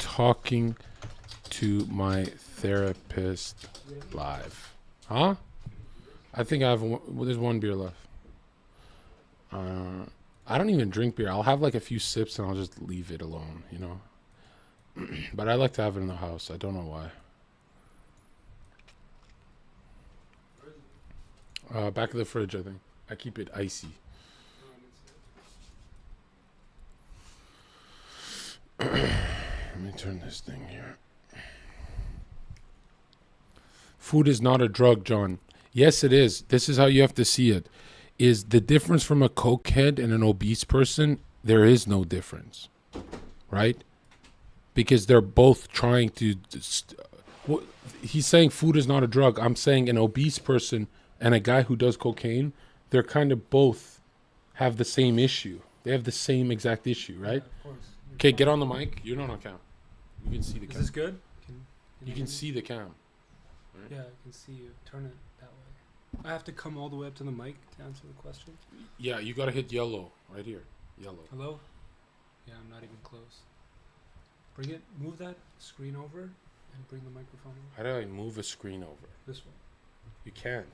talking to my therapist live. Huh? I think I have there's one beer left. I don't even drink beer. I'll have like a few sips and I'll just leave it alone, you know. But I like to have it in the house. I don't know why. Back of the fridge, I think. I keep it icy. Let me turn this thing here. Food is not a drug, John. Yes, it is. This is how you have to see it. Is the difference from a cokehead and an obese person? There is no difference, right? Because they're both trying to... he's saying food is not a drug. I'm saying an obese person and a guy who does cocaine, they're kind of both have the same issue. They have the same exact issue, right? Yeah, of course. Okay, get on the mic. You're not on cam. You can see the cam. Is this good? You can see the cam. Right? Yeah, I can see you. Turn it that way. I have to come all the way up to the mic to answer the questions? Yeah, you got to hit yellow right here. Yellow. Hello? Yeah, I'm not even close. Bring it, move that screen over and bring the microphone over. How do I move a screen over? This one. You can't.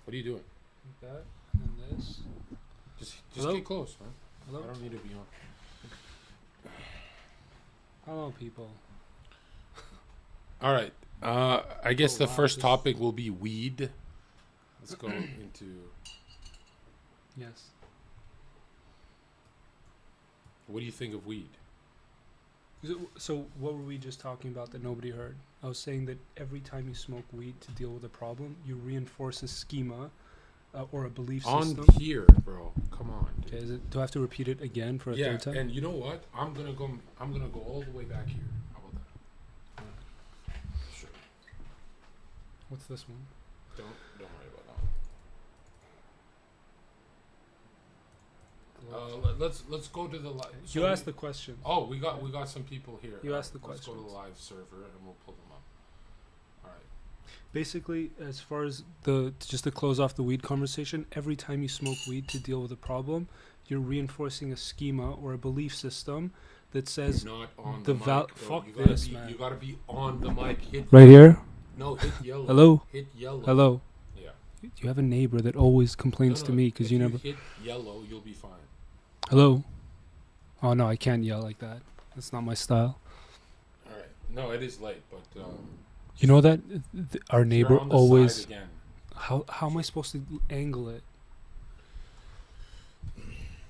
What are you doing? Like that, and then this. Just get close, man. Hello? I don't need to be on. Hello, people. All right. I guess the first topic will be weed. Let's go into... Yes. What do you think of weed? So what were we just talking about that nobody heard? I was saying that every time you smoke weed to deal with a problem, you reinforce a schema or a belief system. On here, bro. Come on. Dude. Okay, do I have to repeat it again for a third time? And you know what? I'm gonna go all the way back here. How about that? Sure. What's this one? Don't worry about that. Let's go to the live. You asked the question. Oh, we got some people here. You asked the question. question. Let's go to the live server and we'll pull them up. All right. Basically, as far as just to close off the weed conversation, every time you smoke weed to deal with a problem, you're reinforcing a schema or a belief system that says you're not on the mic. Fuck this, man. You gotta be on the mic. Hit right here. No, hit yellow. Hello. Hit yellow. Hello. Yeah. You have a neighbor that always complains to me because you never hit yellow. You'll be fine. Hello. Oh no, I can't yell like that. That's not my style. All right. No, it is late, but. You know that our neighbor always. Again. How am I supposed to angle it?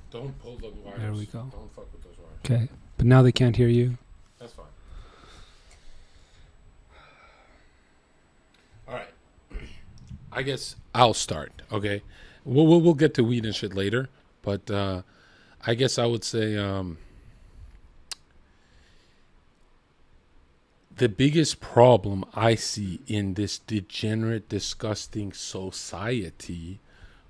Don't pull the wires. There we go. Don't fuck with those wires. Okay, but now they can't hear you. That's fine. All right. I guess I'll start. Okay. We'll get to weed and shit later, but I guess I would say the biggest problem I see in this degenerate, disgusting society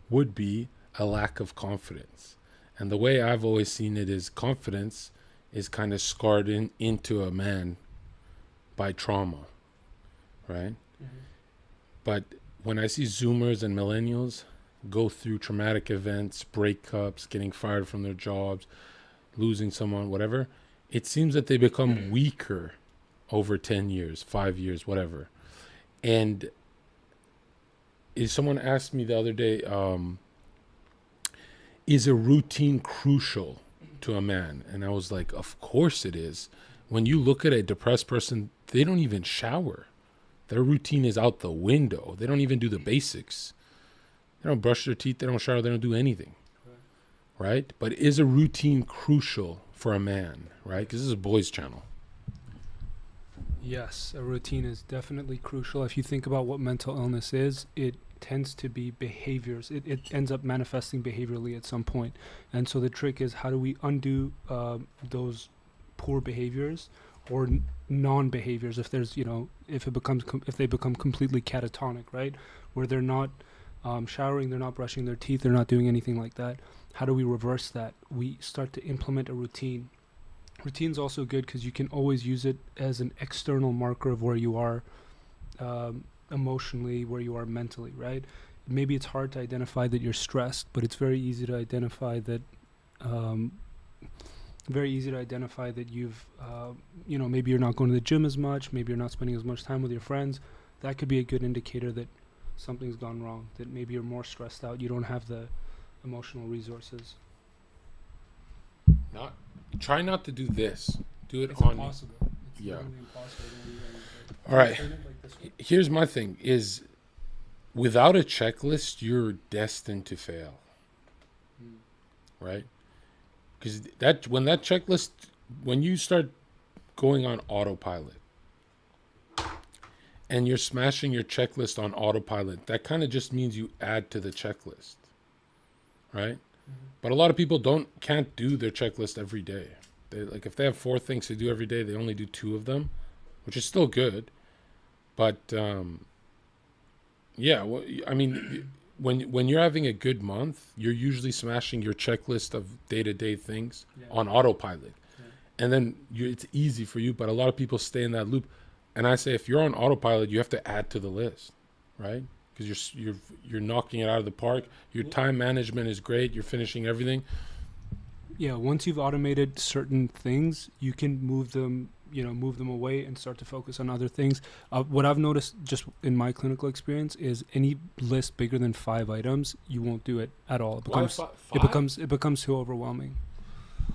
would be a lack of confidence. And the way I've always seen it is confidence is kind of scarred into a man by trauma, right? Mm-hmm. But when I see Zoomers and millennials go through traumatic events, breakups, getting fired from their jobs, losing someone, whatever, it seems that they become weaker over 10 years, 5 years, whatever. And someone asked me the other day, is a routine crucial to a man? And I was like, of course it is. When you look at a depressed person, they don't even shower. Their routine is out the window. They don't even do the basics. They don't brush their teeth. They don't shower. They don't do anything. Right? But is a routine crucial for a man? Right? Because this is a boys' channel. Yes, a routine is definitely crucial. If you think about what mental illness is, it tends to be behaviors. It ends up manifesting behaviorally at some point. And so the trick is, how do we undo those poor behaviors or non-behaviors if there's, if they become completely catatonic, right? Where they're not showering, they're not brushing their teeth, they're not doing anything like that. How do we reverse that? We start to implement a routine. Routine's also good because you can always use it as an external marker of where you are emotionally, where you are mentally, right? Maybe it's hard to identify that you're stressed, but it's very easy to identify that very easy to identify that you've, maybe you're not going to the gym as much, maybe you're not spending as much time with your friends. That could be a good indicator that something's gone wrong, that maybe you're more stressed out, you don't have the emotional resources. Try not to do this. Do it It's on. impossible. It's Yeah. literally impossible to do anything. All right. Turn it like this way. Here's my thing: is without a checklist, you're destined to fail, Mm. right? Because when you start going on autopilot and you're smashing your checklist on autopilot, that kind of just means you add to the checklist, right? But a lot of people can't do their checklist every day. Like if they have 4 things to do every day, they only do 2 of them, which is still good. But yeah, well, I mean, when you're having a good month, you're usually smashing your checklist of day-to-day things on autopilot, and then it's easy for you. But a lot of people stay in that loop, and I say if you're on autopilot, you have to add to the list, right? Because you're knocking it out of the park. Your time management is great. You're finishing everything. Yeah, once you've automated certain things, you can move them away and start to focus on other things. What I've noticed just in my clinical experience is any list bigger than 5 items, you won't do it at all. It becomes too overwhelming.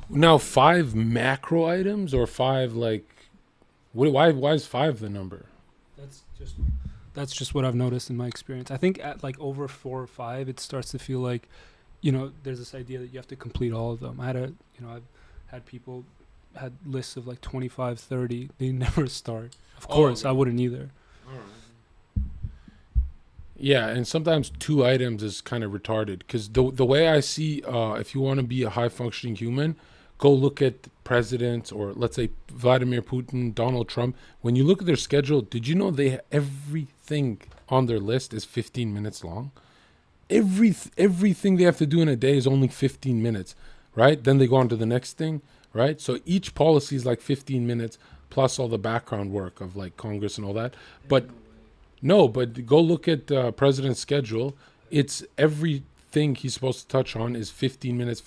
Now 5 macro items or 5 like why is 5 the number? That's just what I've noticed in my experience. I think at like over 4 or 5, it starts to feel like, there's this idea that you have to complete all of them. I've had people had lists of like 25, 30. They never start. Of course, okay. I wouldn't either. All right. Yeah, and sometimes 2 items is kind of retarded because the way I see, if you want to be a high-functioning human, go look at presidents or let's say Vladimir Putin, Donald Trump. When you look at their schedule, did you know everything on their list is 15 minutes long? Everything they have to do in a day is only 15 minutes, right? Then they go on to the next thing, right? So each policy is like 15 minutes plus all the background work of like Congress and all that. But go look at the president's schedule. It's everything he's supposed to touch on is 15 minutes.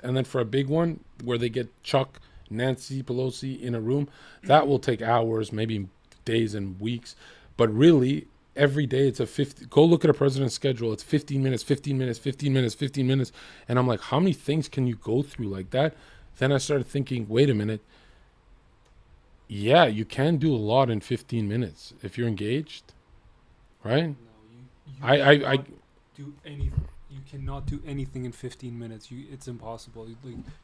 And then for a big one where they get Chuck, Nancy Pelosi in a room, that will take hours, maybe days and weeks. But really, every day it's go look at a president's schedule. It's 15 minutes. And I'm like, how many things can you go through like that? Then I started thinking, wait a minute. Yeah, you can do a lot in 15 minutes if you're engaged, right? No, I do anything. You cannot do anything in 15 minutes. It's impossible.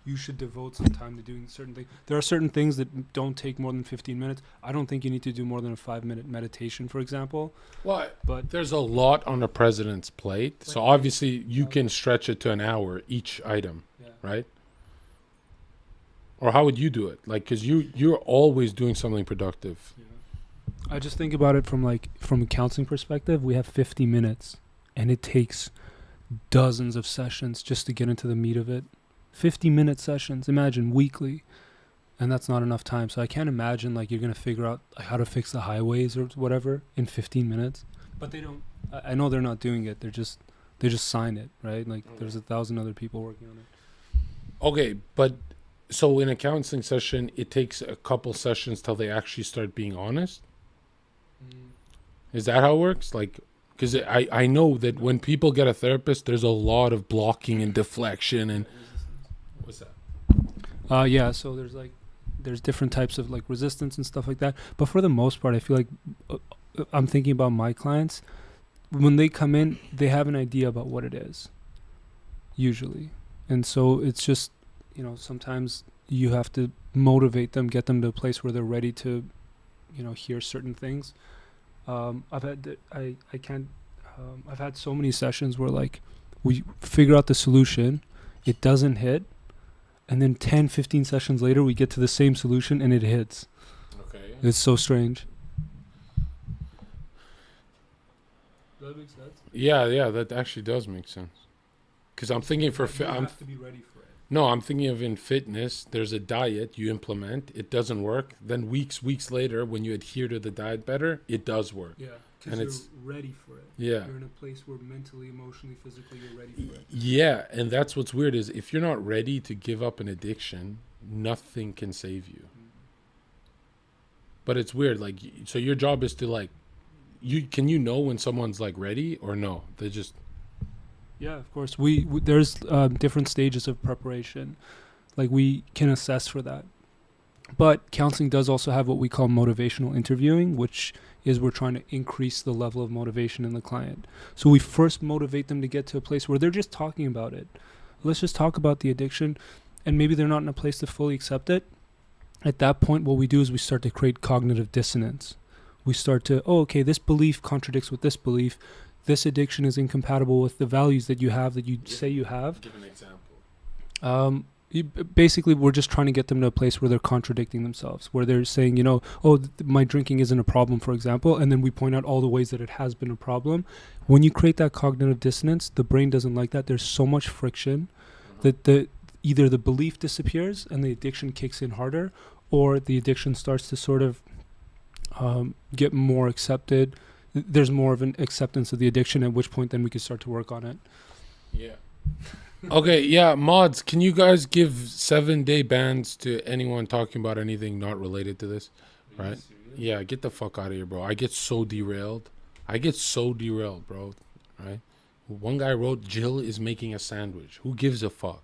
You should devote some time to doing certain things. There are certain things that don't take more than 15 minutes. I don't think you need to do more than a 5-minute meditation, for example. Well, but there's a lot on the president's plate, so obviously you can stretch it to an hour each item, right? Or how would you do it? Like, because you're always doing something productive. Yeah. I just think about it from a counseling perspective. We have 50 minutes, and it takes dozens of sessions just to get into the meat of it. 50-minute sessions, imagine, weekly. And that's not enough time. So I can't imagine you're going to figure out how to fix the highways or whatever in 15 minutes. But they don't. I know they're not doing it. They just sign it, right? There's 1,000 other people working on it. Okay, but so in a counseling session, it takes a couple sessions till they actually start being honest? Is that how it works? Because I know that when people get a therapist, there's a lot of blocking and deflection and what's that? Yeah. So there's different types of resistance and stuff like that. But for the most part, I feel like I'm thinking about my clients. When they come in, they have an idea about what it is, usually, and so it's just sometimes you have to motivate them, get them to a place where they're ready to, hear certain things. I've had so many sessions where we figure out the solution, it doesn't hit, and then 10, 15 sessions later we get to the same solution and it hits. Okay. It's so strange. Does that make sense? Yeah, that actually does make sense. Because I'm thinking you have to be ready for it. No, I'm thinking of in fitness, there's a diet you implement, it doesn't work. Then weeks later, when you adhere to the diet better, it does work. Yeah, because you're ready for it. Yeah. You're in a place where mentally, emotionally, physically, you're ready for it. Yeah, and that's what's weird is if you're not ready to give up an addiction, nothing can save you. But it's weird. Like, so your job is to like, can you know when someone's like ready or no? They just. Yeah, of course. We there's different stages of preparation. Like we can assess for that. But counseling does also have what we call motivational interviewing, which is we're trying to increase the level of motivation in the client. So we first motivate them to get to a place where they're just talking about it. Let's just talk about the addiction, and maybe they're not in a place to fully accept it. At that point, what we do is we start to create cognitive dissonance. We start to, okay, this belief contradicts with this belief. This addiction is incompatible with the values that you have, that you say you have. Give an example. Basically, we're just trying to get them to a place where they're contradicting themselves, where they're saying, my drinking isn't a problem, for example, and then we point out all the ways that it has been a problem. When you create that cognitive dissonance, the brain doesn't like that. There's so much friction that either the belief disappears and the addiction kicks in harder, or the addiction starts to sort of get more accepted. There's more of an acceptance of the addiction, at which point then we can start to work on it. Yeah. Okay, yeah, mods, can you guys give 7-day bans to anyone talking about anything not related to this? Right? Yeah, get the fuck out of here, bro. I get so derailed, bro. Right? One guy wrote, Jill is making a sandwich. Who gives a fuck?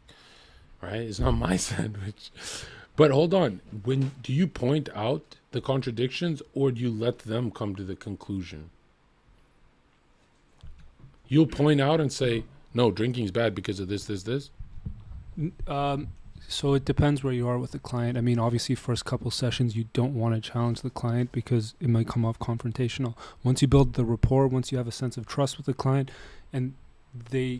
Right? It's not my sandwich. But hold on. Do you point out the contradictions, or do you let them come to the conclusion? You'll point out and say, no, drinking's bad because of this. So it depends where you are with the client. I mean, obviously, first couple sessions, you don't want to challenge the client because it might come off confrontational. Once you build the rapport, once you have a sense of trust with the client, and they're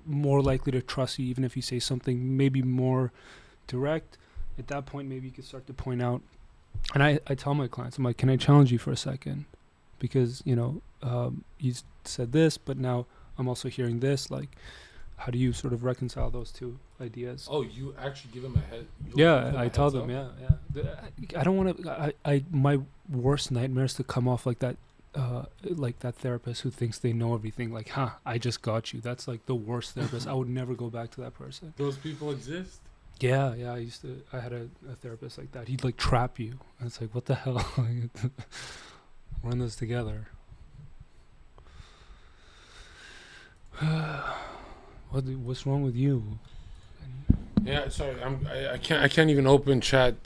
more likely to trust you, even if you say something maybe more direct. At that point, maybe you can start to point out. And I tell my clients, I'm like, can I challenge you for a second? Because, you said this, but now I'm also hearing this. Like, how do you sort of reconcile those two ideas? Oh, you actually give them a head? Yeah, I tell them, yeah. I don't want to, my worst nightmare is to come off like that therapist who thinks they know everything. Like, I just got you. That's like the worst therapist. I would never go back to that person. Those people exist? Yeah, I had a therapist like that. He'd like trap you. And it's like, what the hell? We're in this together. What's wrong with you? Yeah, sorry, I can't even open chat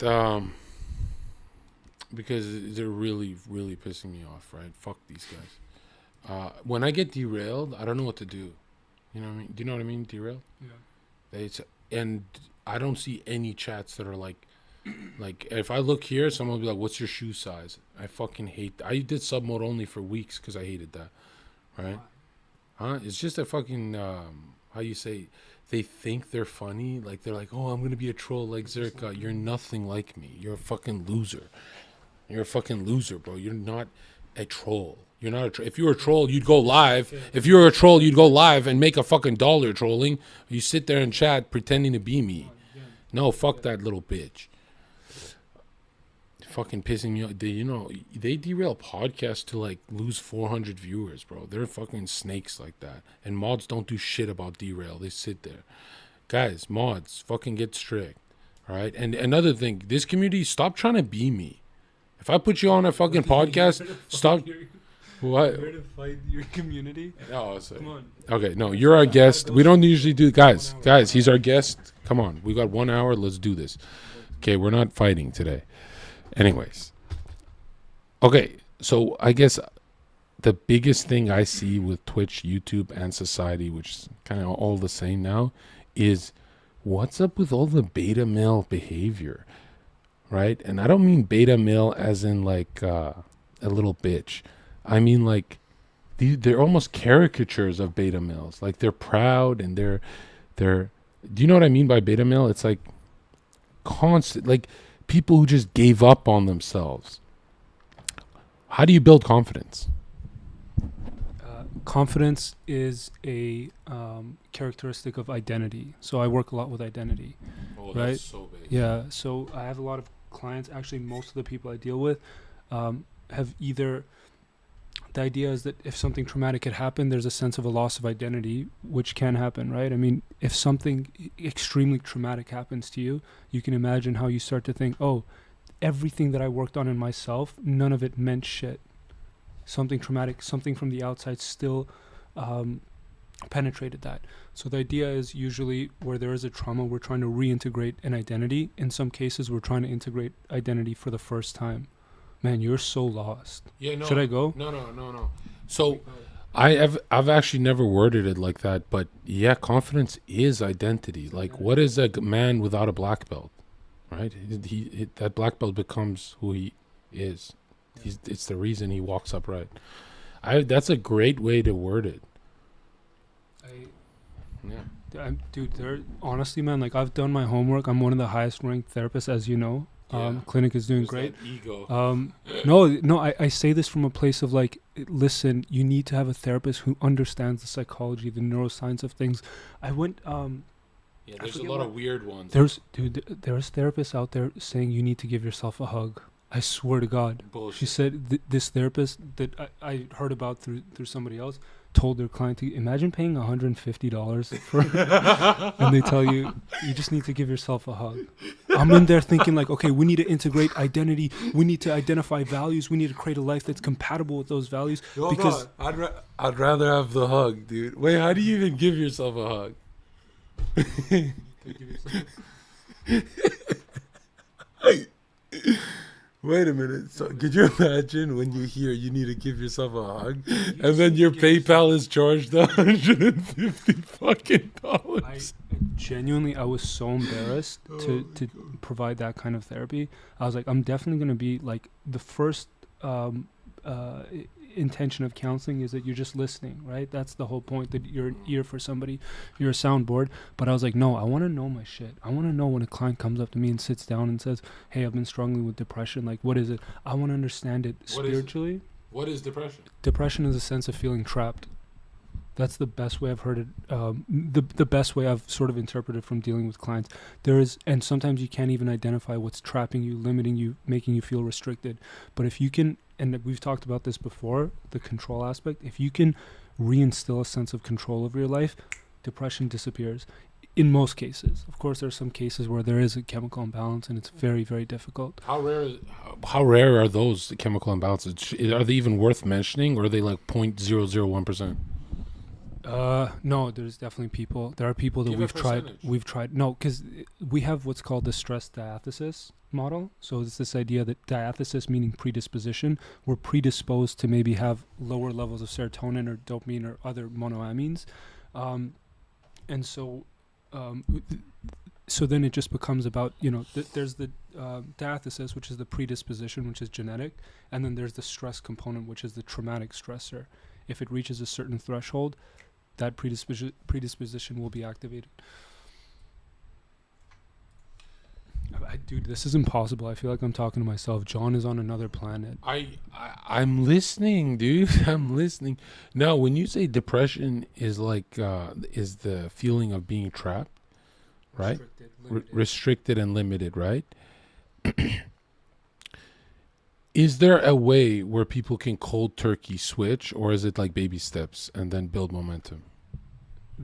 because they're really, really pissing me off. Right? Fuck these guys. When I get derailed, I don't know what to do. You know what I mean? Do you know what I mean? Derailed. Yeah. And I don't see any chats that are like if I look here, someone will be like, "What's your shoe size?" I fucking hate. I did sub mode only for weeks because I hated that. Right? Huh? It's just a fucking how you say, they think they're funny. Like they're like, oh, I'm gonna be a troll like Zherka. You're nothing like me. You're a fucking loser. You're a fucking loser, bro. You're not a troll. You're not a if you were a troll, you'd go live. If you were a troll, you'd go live and make a fucking dollar trolling. You sit there and chat pretending to be me. No, fuck that little bitch. Fucking pissing me off. They derail podcasts to like lose 400 viewers, bro. They're fucking snakes like that. And mods don't do shit about derail. They sit there. Guys, mods, fucking get strict. All right? And another thing, this community, stop trying to be me. If I put you on a fucking podcast, stop. What? You're to fight your community? No, come on. Okay, no, you're our guest. We don't usually do, guys, he's our guest. Come on, we got 1 hour. Let's do this. Okay, we're not fighting today. Anyways. Okay, so I guess the biggest thing I see with Twitch, YouTube, and society, which is kind of all the same now, is what's up with all the beta male behavior, right? And I don't mean beta male as in like a little bitch. I mean like they're almost caricatures of beta males. Like they're proud and they're. Do you know what I mean by beta male? It's like constant, like people who just gave up on themselves. How do you build confidence? Confidence is a characteristic of identity. So I work a lot with identity. Oh, right? That's so big. Yeah. So I have a lot of clients. Actually, most of the people I deal with have either the idea is that if something traumatic had happened, there's a sense of a loss of identity, which can happen, right? I mean, if something extremely traumatic happens to you, you can imagine how you start to think, oh, everything that I worked on in myself, none of it meant shit. Something traumatic, something from the outside still penetrated that. So the idea is usually where there is a trauma, we're trying to reintegrate an identity. In some cases, we're trying to integrate identity for the first time. Man, you're so lost. Yeah, no. Should I go? No. So I've actually never worded it like that, but yeah, confidence is identity. Like, what is a man without a black belt, right? He that black belt becomes who he is. It's the reason he walks upright. That's a great way to word it. Yeah. Dude, honestly, man, like I've done my homework. I'm one of the highest ranked therapists, as you know. Clinic is doing great. Ego. No, I say this from a place of like, listen, you need to have a therapist who understands the psychology, the neuroscience of things. I went, there's a lot of weird ones. There's therapists out there saying you need to give yourself a hug. I swear to God. Bullshit. She said this therapist that I heard about through somebody else told their client to imagine paying $150 for and they tell you just need to give yourself a hug. I'm in there thinking like, okay, we need to integrate identity, we need to identify values, we need to create a life that's compatible with those values. Because I'd rather have the hug, dude. Wait, how do you even give yourself a hug? Wait a minute. So, could you imagine when you hear you need to give yourself a hug, and then your PayPal is charged $150 fucking dollars? I was so embarrassed to provide that kind of therapy. I was like, I'm definitely going to be like the first intention of counseling is that you're just listening, right? That's the whole point, that you're an ear for somebody, you're a soundboard. But I was like, no, I want to know my shit. I want to know when a client comes up to me and sits down and says, hey, I've been struggling with depression, like what is it? I want to understand it spiritually. What is depression? Depression is a sense of feeling trapped. That's the best way I've heard it. The best way I've sort of interpreted from dealing with clients. And sometimes you can't even identify what's trapping you, limiting you, making you feel restricted. But if you can, and we've talked about this before, the control aspect, if you can reinstill a sense of control over your life, depression disappears. In most cases. Of course, there are some cases where there is a chemical imbalance and it's very, very difficult. How rare are those chemical imbalances? Are they even worth mentioning, or are they like 0.001%? No, there's definitely people. There are people that we've tried. No, because we have what's called the stress diathesis model. So it's this idea that diathesis, meaning predisposition, we're predisposed to maybe have lower levels of serotonin or dopamine or other monoamines. And so then it just becomes about, there's the diathesis, which is the predisposition, which is genetic. And then there's the stress component, which is the traumatic stressor. If it reaches a certain threshold, that predisposition will be activated. Dude, this is impossible. I feel like I'm talking to myself. John is on another planet. I'm listening, dude. I'm listening. Now, when you say depression is like is the feeling of being trapped, right? Restricted and limited, right? Is there a way where people can cold turkey switch, or is it like baby steps and then build momentum?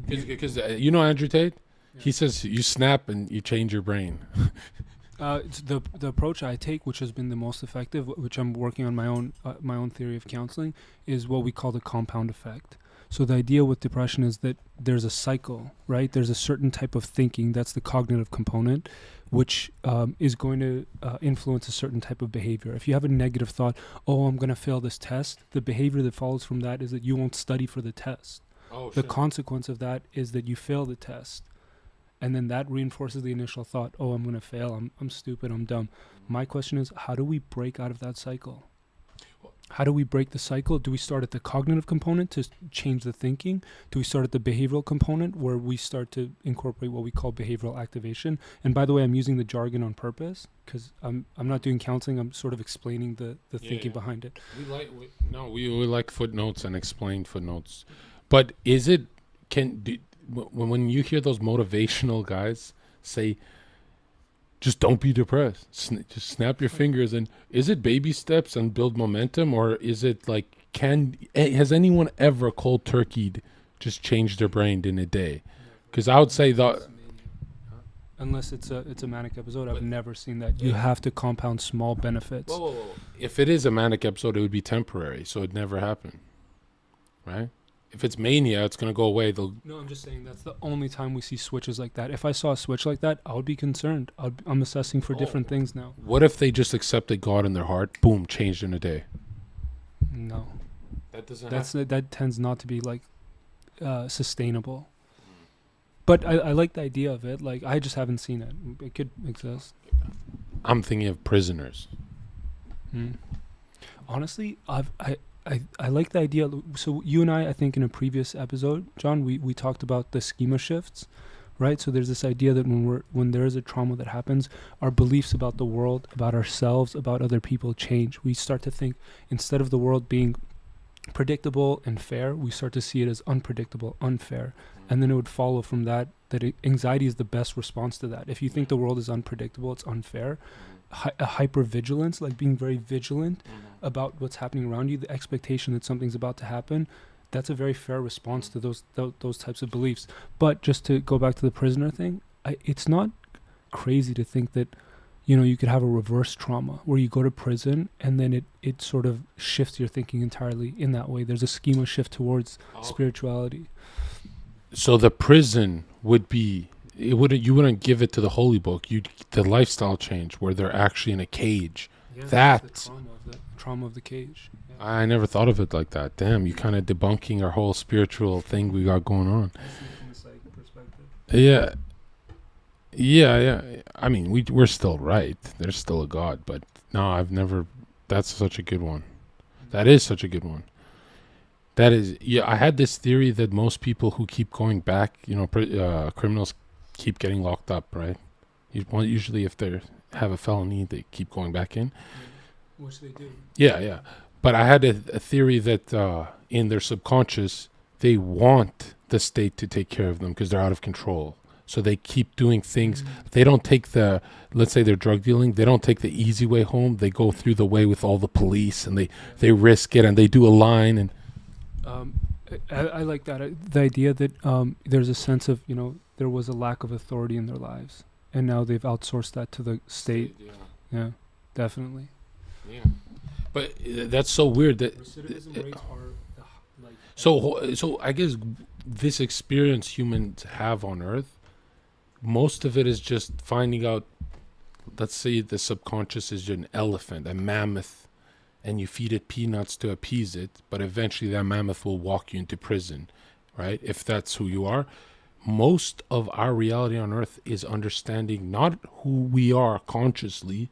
Because Andrew Tate, he says you snap and you change your brain. It's the approach I take, which has been the most effective, which I'm working on my own theory of counseling, is what we call the compound effect. So the idea with depression is that there's a cycle, right? There's a certain type of thinking, that's the cognitive component, which is going to influence a certain type of behavior. If you have a negative thought, oh, I'm going to fail this test, the behavior that follows from that is that you won't study for the test. The consequence of that is that you fail the test. And then that reinforces the initial thought, oh, I'm going to fail, I'm stupid, I'm dumb. My question is, how do we break out of that cycle? How do we break the cycle? Do we start at the cognitive component to change the thinking? Do we start at the behavioral component where we start to incorporate what we call behavioral activation? And by the way, I'm using the jargon on purpose because I'm not doing counseling. I'm sort of explaining the thinking behind it. We like footnotes and explained footnotes. But is it, when you hear those motivational guys say, just don't be depressed, just snap your fingers, and is it baby steps and build momentum, or is it like Has anyone ever cold turkeyed just changed their brain in a day? Because I would say that. Unless it's a manic episode, I've But- never seen that. You have to compound small benefits. Whoa. If it is a manic episode, it would be temporary, so it'd never happen, right? If it's mania, it's gonna go away. No, I'm just saying that's the only time we see switches like that. If I saw a switch like that, I would be concerned. I'm assessing for different things now. What if they just accepted God in their heart? Boom, changed in a day. No, That doesn't. that tends not to be like sustainable. But I like the idea of it. Like, I just haven't seen it. It could exist. I'm thinking of prisoners. Honestly, I like the idea. So you and I think in a previous episode, John, we talked about the schema shifts, right? So there's this idea that when there is a trauma that happens, our beliefs about the world, about ourselves, about other people change. We start to think, instead of the world being predictable and fair, we start to see it as unpredictable, unfair. And then it would follow from that anxiety is the best response to that. If you think the world is unpredictable, it's unfair, a hypervigilance, like being very vigilant about what's happening around you, the expectation that something's about to happen, that's a very fair response to those types of beliefs. But just to go back to the prisoner thing, it's not crazy to think that, you could have a reverse trauma where you go to prison and then it sort of shifts your thinking entirely in that way. There's a schema shift towards spirituality. So the prison would be. You wouldn't give it to the holy book. The lifestyle change where they're actually in a cage. Yeah, That's the trauma of the cage. Yeah. I never thought of it like that. Damn, you kind of debunking our whole spiritual thing we got going on. From a psychic perspective. Yeah. I mean, we're still right. There's still a God, but no, I've never. That's such a good one. That is such a good one. That is, I had this theory that most people who keep going back, criminals keep getting locked up, right? Usually if they have a felony, they keep going back in. Which they do. Yeah. But I had a theory that in their subconscious, they want the state to take care of them because they're out of control. So they keep doing things. They don't take let's say they're drug dealing, they don't take the easy way home. They go through the way with all the police and they risk it and they do a line. And I like that. The idea that there's a sense of, there was a lack of authority in their lives. And now they've outsourced that to the state. Yeah, definitely. Yeah. But that's so weird that Recidivism rates are like... So I guess this experience humans have on Earth, most of it is just finding out, let's say the subconscious is an elephant, a mammoth, and you feed it peanuts to appease it, but eventually that mammoth will walk you into prison, right? If that's who you are. Most of our reality on Earth is understanding not who we are consciously,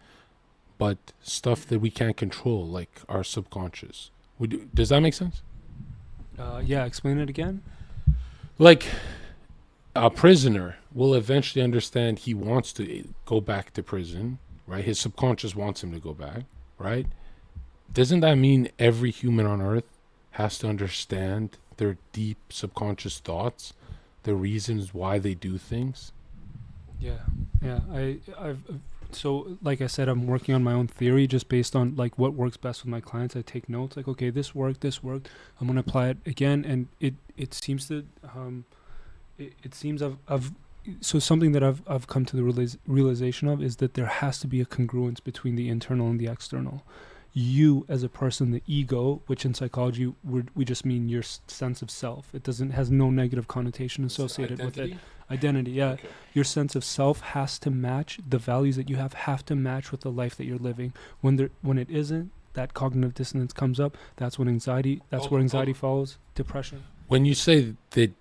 but stuff that we can't control, like our subconscious. Does that make sense? Yeah, explain it again. Like, a prisoner will eventually understand he wants to go back to prison, right? His subconscious wants him to go back, right? Doesn't that mean every human on Earth has to understand their deep subconscious thoughts, the reasons why they do things? Yeah. So like I said, I'm working on my own theory just based on like what works best with my clients. I take notes like, okay, this worked. I'm going to apply it again. And it seems that, it seems so something that I've come to the realization of is that there has to be a congruence between the internal and the external. You as a person, the ego, which in psychology we just mean your sense of self. It has no negative connotation associated with it. Identity, yeah. Okay. Your sense of self has to match, the values that you have to match with the life that you're living. When it isn't, that cognitive dissonance comes up. That's when anxiety. Where anxiety follows depression. When you say that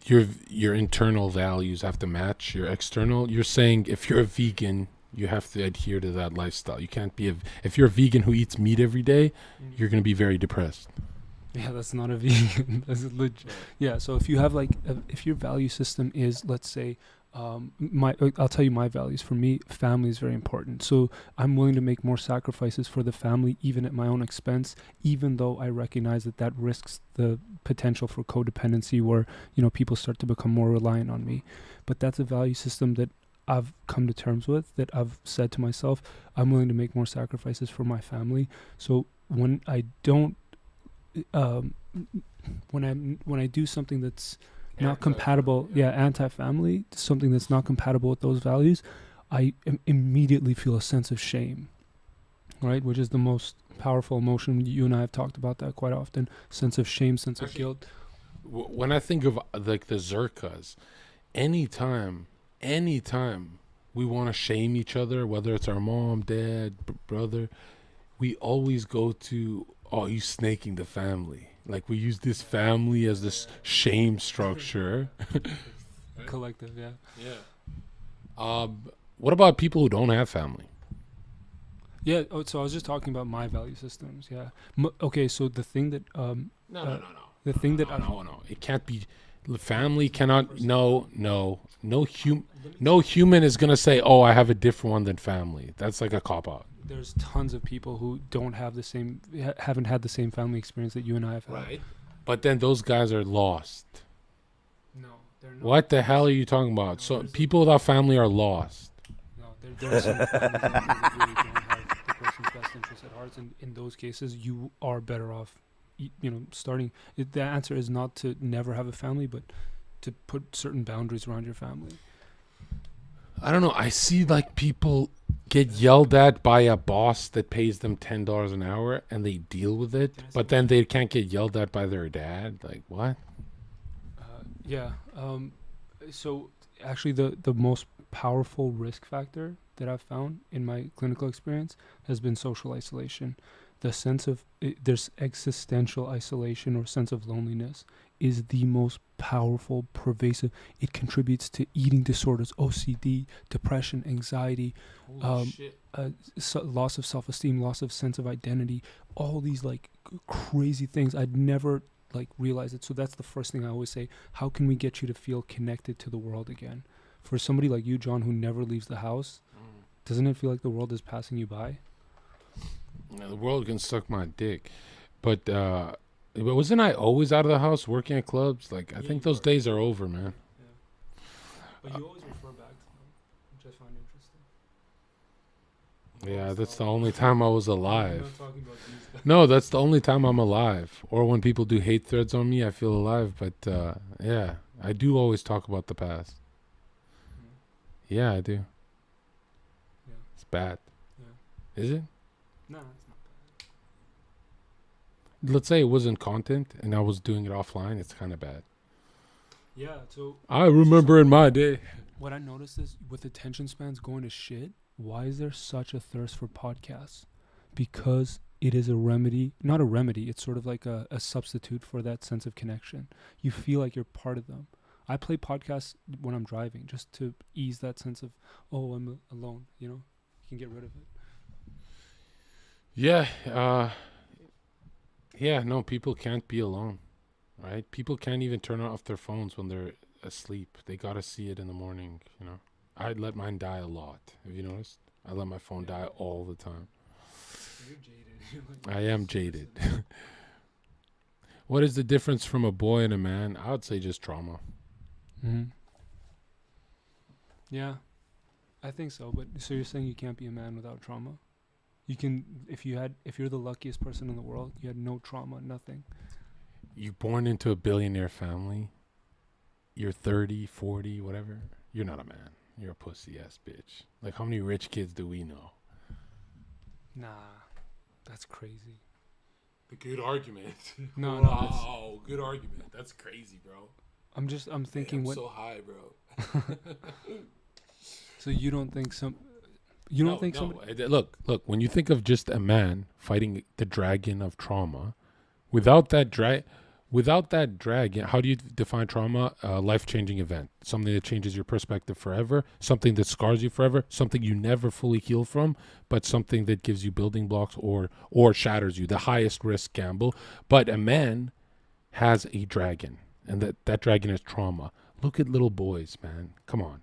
your internal values have to match your external, you're saying if you're a vegan, you have to adhere to that lifestyle. You can't be if you're a vegan who eats meat every day, you're going to be very depressed. Yeah, that's not a vegan. That's legit. Yeah, so if you have if your value system is, let's say, I'll tell you my values. For me, family is very important. So I'm willing to make more sacrifices for the family, even at my own expense, even though I recognize that risks the potential for codependency where, people start to become more reliant on me. But that's a value system that I've come to terms with, that I've said to myself, I'm willing to make more sacrifices for my family. So when I don't um, when I do something that's not compatible, anti-family, something that's not compatible with those values, I immediately feel a sense of shame, right? Which is the most powerful emotion. You and I have talked about that quite often. Sense of shame, sense of guilt. When I think of like the Zherkas, anytime we want to shame each other, whether it's our mom, dad, brother, we always go to, oh, you snaking the family. Like we use this family as this shame structure. Collective, yeah. What about people who don't have family? Yeah. Oh, so I was just talking about my value systems. Yeah. Okay. So the thing that No. the thing that No. It can't be. The family cannot. No human is gonna say, "Oh, I have a different one than family." That's like a cop out. there's tons of people who don't have the same, haven't had the same family experience that you and I have had. Right. But then those guys are lost. No, they're not. What the hell are you talking about? No, So people without family are lost. No, there are some families that really don't have the person's best interest at heart, and in those cases, you are better off, starting. The answer is not to never have a family, but to put certain boundaries around your family. I don't know. I see like people get yelled at by a boss that pays them $10 an hour and they deal with it, but then they can't get yelled at by their dad. Like what? Yeah. So actually, the most powerful risk factor that I've found in my clinical experience has been social isolation. The sense of there's existential isolation or sense of loneliness is the most powerful, pervasive. It contributes to eating disorders, OCD, depression, anxiety, loss of self-esteem, loss of sense of identity, all these like crazy things. I'd never like realized it. So that's the first thing I always say. How can we get you to feel connected to the world again? For somebody like you, John, who never leaves the house, doesn't it feel like the world is passing you by? The world can suck my dick, but wasn't I always out of the house working at clubs? Like I think those days are over, man. Yeah. But you always refer back to them, which I find interesting. Yeah, that's the only time I was I'm alive. not talking about these guys. No, that's the only time I'm alive. Or when people do hate threads on me, I feel alive. But yeah, I do always talk about the past. Yeah, I do. Yeah. It's bad. Yeah. Is it? No, it's not bad. Let's say it wasn't content and I was doing it offline. It's kind of bad. Yeah, so I remember in my day. what I noticed is with attention spans going to shit, why is there such a thirst for podcasts? Because it is a remedy, not a remedy, it's sort of like a substitute for that sense of connection. You feel like you're part of them. I play podcasts when I'm driving just to ease that sense of, oh, I'm alone, you can get rid of it. Yeah. No, people can't be alone, right? People can't even turn off their phones when they're asleep. They got to see it in the morning, I'd let mine die a lot. Have you noticed? I let my phone die all the time. You're jaded. I am jaded. What is the difference from a boy and a man? I would say just trauma. Mm-hmm. Yeah, I think so. But so you're saying you can't be a man without trauma? You can, if you're the luckiest person in the world, you had no trauma, nothing. You're born into a billionaire family. You're 30, 40, whatever. You're not a man. You're a pussy ass bitch. Like how many rich kids do we know? Nah, that's crazy. A good argument. No, wow, good argument. That's crazy, bro. I'm thinking I'm so high, bro. So you don't think somebody... Look, when you think of just a man fighting the dragon of trauma, without that dragon, how do you define trauma? A life-changing event, something that changes your perspective forever, something that scars you forever, something you never fully heal from, but something that gives you building blocks or shatters you, the highest risk gamble. But a man has a dragon, and that dragon is trauma. Look at little boys, man. Come on.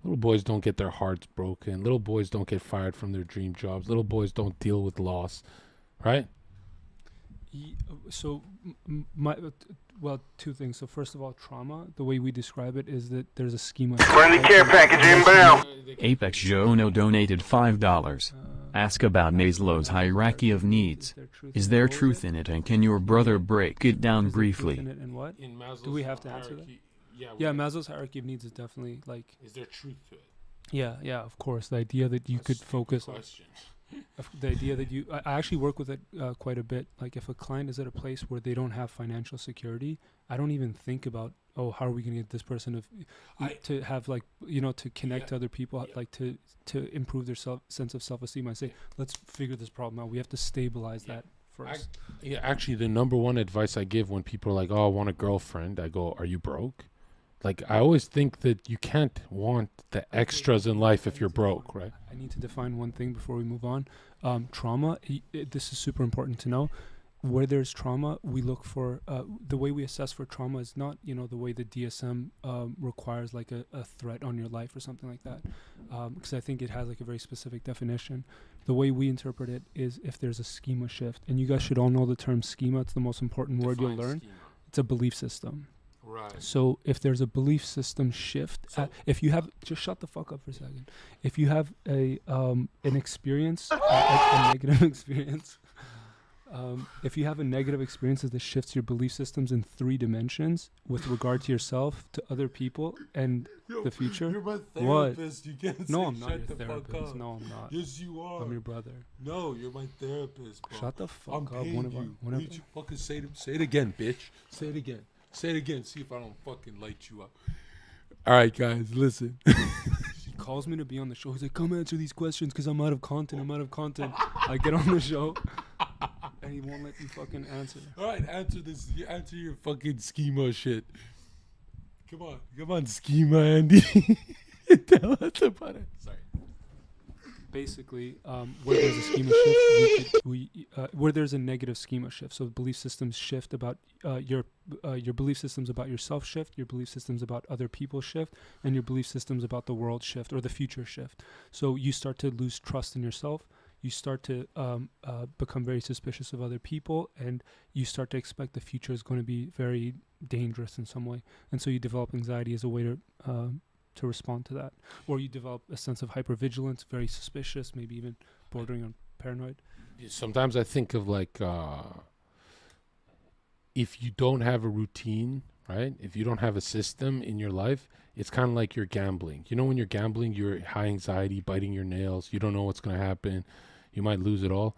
Little boys don't get their hearts broken. Little boys don't get fired from their dream jobs. Little boys don't deal with loss, right? So, well, two things. So, first of all, trauma, the way we describe it is that there's a schema. Friendly care package inbound. Apex Jono donated $5. Ask about Maslow's hierarchy of needs. Is there truth in it, and can your brother break it down briefly? And what? In Maslow's Do we have to answer that? Yeah. Yeah, Maslow's hierarchy of needs is definitely like. Is there truth to it? Yeah, of course. The idea that you could focus on. The idea that I actually work with it quite a bit. Like if a client is at a place where they don't have financial security, I don't even think about, how are we going to get this person to have like, to connect to other people, like to improve their sense of self-esteem. I say, let's figure this problem out. We have to stabilize that first. Actually, the number one advice I give when people are like, I want a girlfriend, I go, are you broke? Like, I always think that you can't want the extras in life if you're broke, right? I need to define one thing before we move on. Trauma, this is super important to know. Where there's trauma, we look for, the way we assess for trauma is not, the way the DSM requires like a threat on your life or something like that. Because I think it has like a very specific definition. The way we interpret it is if there's a schema shift. And you guys should all know the term schema. It's the most important word you'll learn. Schema. It's a belief system. Right. So if there's a belief system shift, if you have, just shut the fuck up for a second. If you have an experience, a negative experience, if you have a negative experience that shifts your belief systems in 3 dimensions with regard to yourself, to other people, and the future. You're my therapist. What? You can't no, say I'm not shut your the therapist. fuck up. No, I'm not. Yes, you are. I'm your brother. No, you're my therapist, bro. Shut the fuck I'm up. paying you. Whenever. You fucking say it again, bitch. Say it again. Say it again. See if I don't fucking light you up. All right, guys, listen. He calls me to be on the show. He's like, come answer these questions because I'm out of content. I get on the show, and he won't let me fucking answer. All right, answer this. Answer your fucking schema shit. Come on, schema, Andy. Tell us about it. Sorry. Basically, where there's a schema shift, where there's a negative schema shift. So belief systems shift about your belief systems about yourself shift, your belief systems about other people shift, and your belief systems about the world shift or the future shift. So you start to lose trust in yourself. You start to become very suspicious of other people, and you start to expect the future is going to be very dangerous in some way. And so you develop anxiety as a way to respond to that, or you develop a sense of hypervigilance, very suspicious, maybe even bordering on paranoid. Sometimes I think of like if you don't have a routine, right? If you don't have a system in your life, it's kind of like you're gambling. When you're gambling, you're high anxiety, biting your nails. You don't know what's going to happen. You might lose it all.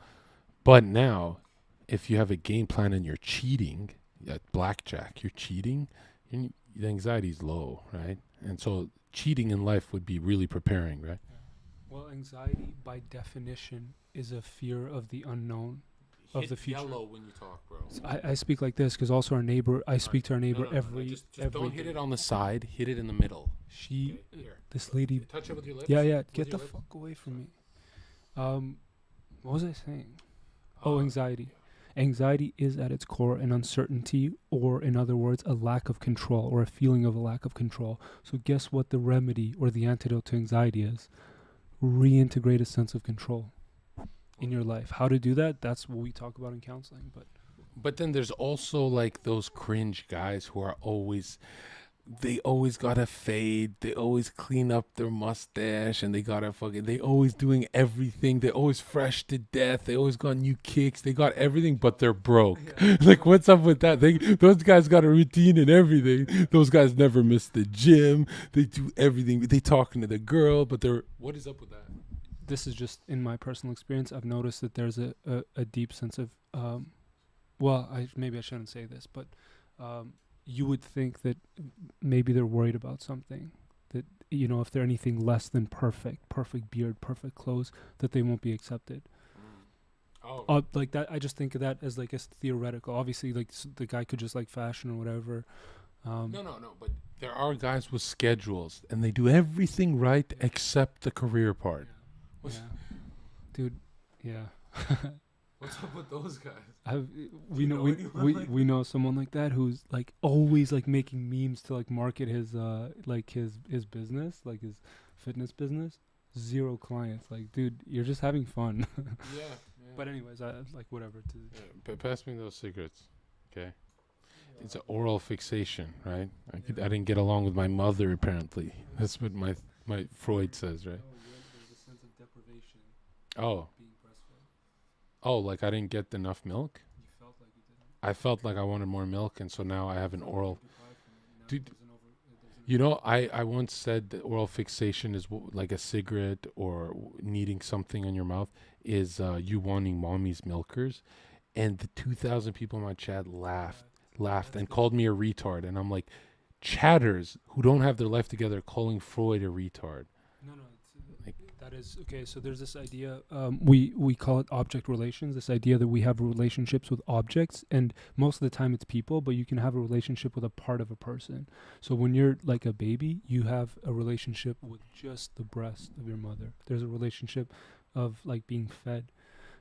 But now, if you have a game plan and you're cheating, at blackjack, you're cheating, the anxiety is low, right? And so cheating in life would be really preparing, right? Yeah. Well, anxiety by definition is a fear of the unknown, of the future. Yellow when you talk, bro. So I speak like this because also I speak to our neighbor every just every don't hit it on the side, hit it in the middle. This lady. Touch it with your lips. Yeah. Get the fuck away from me. What was I saying? Anxiety. Anxiety is at its core an uncertainty, or in other words, a lack of control, or a feeling of a lack of control. So guess what the remedy or the antidote to anxiety is? Reintegrate a sense of control in your life. How to do that? That's what we talk about in counseling. But then there's also like those cringe guys who are they always got a fade. They always clean up their mustache, and they always doing everything. They're always fresh to death. They always got new kicks. They got everything, but they're broke. Yeah. Like, what's up with that? Those guys got a routine and everything. Those guys never miss the gym. They do everything. They talking to the girl, but what is up with that? This is just in my personal experience. I've noticed that there's a deep sense of, maybe I shouldn't say this, but you would think that maybe they're worried about something, that, if they're anything less than perfect beard, perfect clothes, that they won't be accepted. Like that, I just think of that as like a theoretical. Obviously, like the guy could just like fashion or whatever. No, but there are guys with schedules, and they do everything right except the career part. Yeah. Dude, yeah. What's up with those guys? We know someone like that who's like always like making memes to like market his his business, like his fitness business. 0 clients. Like, dude, you're just having fun. Yeah. But anyways, I like whatever. But pass me those cigarettes, okay? It's an oral fixation, right? I didn't get along with my mother apparently. That's what my Freud says, right? There's a sense of deprivation. Oh. Being breastfed. Oh, like I didn't get enough milk? You felt like you didn't. I felt like I wanted more milk, and so now I have an oral. Dude, Dude, you know, I once said that oral fixation is like a cigarette or needing something in your mouth is you wanting mommy's milkers. And the 2,000 people in my chat laughed and called me a retard. And I'm like, chatters who don't have their life together calling Freud a retard. No, that is okay. So there's this idea, we call it object relations. This idea that we have relationships with objects, and most of the time it's people, but you can have a relationship with a part of a person. So when you're like a baby, you have a relationship with just the breast of your mother. There's a relationship of like being fed,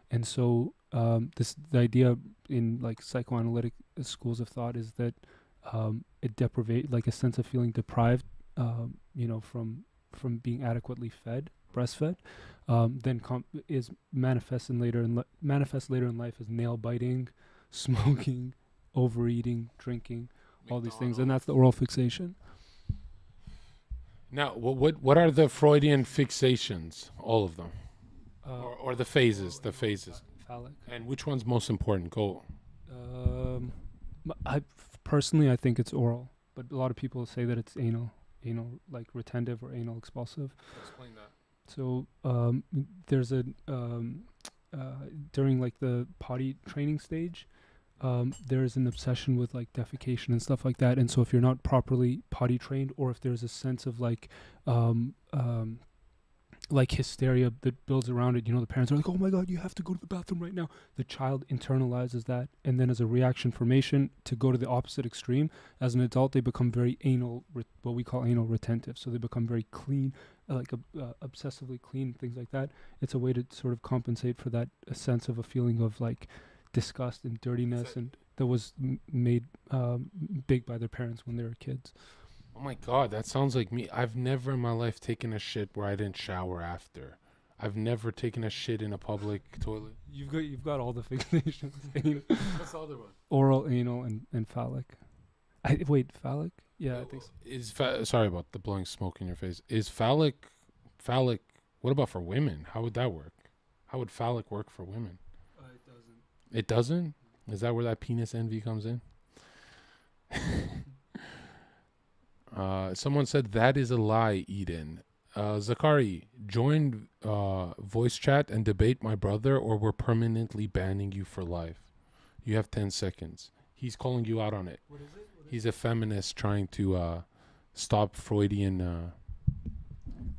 and so the idea in like psychoanalytic schools of thought is that it deprivate, like a sense of feeling deprived, from being adequately fed, breastfed, then is manifests later in life as nail biting, smoking, overeating, drinking, all these things, and that's the oral fixation. Now, what are the Freudian fixations? All of them, or the phases? The phases. Phallic. And which one's most important? Go. I personally, I think it's oral, but a lot of people say that it's anal, like retentive or anal expulsive. Explain that. So there's a during like the potty training stage, there is an obsession with like defecation and stuff like that. And so if you're not properly potty trained, or if there's a sense of like hysteria that builds around it, the parents are like, oh my God, you have to go to the bathroom right now. The child internalizes that, and then as a reaction formation to go to the opposite extreme, as an adult they become very anal, what we call anal retentive. So they become very clean, obsessively clean, things like that. It's a way to sort of compensate for that sense of a feeling of like disgust and dirtiness, and that was made big by their parents when they were kids. Oh my God, that sounds like me. I've never in my life taken a shit where I didn't shower after. I've never taken a shit in a public toilet. You've got all the fixations. What's the other one? Oral, anal, and phallic. Wait, phallic? Yeah, I think so. Sorry about the blowing smoke in your face. Is phallic? What about for women? How would that work? How would phallic work for women? It doesn't. It doesn't? Is that where that penis envy comes in? Someone said that is a lie, Eden. Zakari, join voice chat and debate my brother, or we're permanently banning you for life. You have 10 seconds. He's calling you out on it. What is it? He's a feminist trying to stop Freudian. Do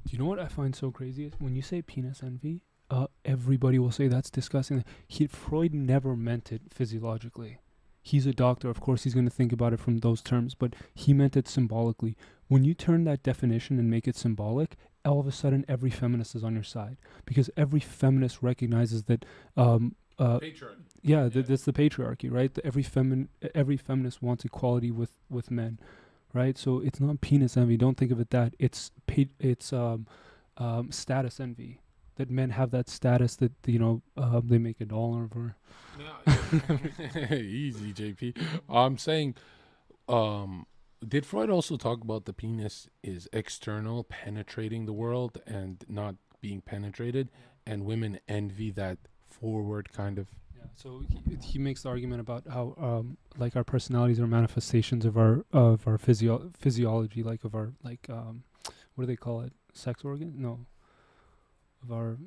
you know what I find so crazy? When you say penis envy, everybody will say that's disgusting. Freud never meant it physiologically. He's a doctor, of course he's going to think about it from those terms, but he meant it symbolically. When you turn that definition and make it symbolic, all of a sudden every feminist is on your side, because every feminist recognizes that Patriarchy. That's the patriarchy, right? Every feminist wants equality with men, right? So it's not penis envy. Don't think of it that. It's status envy. That men have that status that they make $1 for. Easy, JP. I'm saying, did Freud also talk about the penis is external, penetrating the world, and not being penetrated, and women envy that forward kind of? Yeah. So he makes the argument about how like our personalities are manifestations of our physiology, like of our what do they call it? Sex organ? No. Of our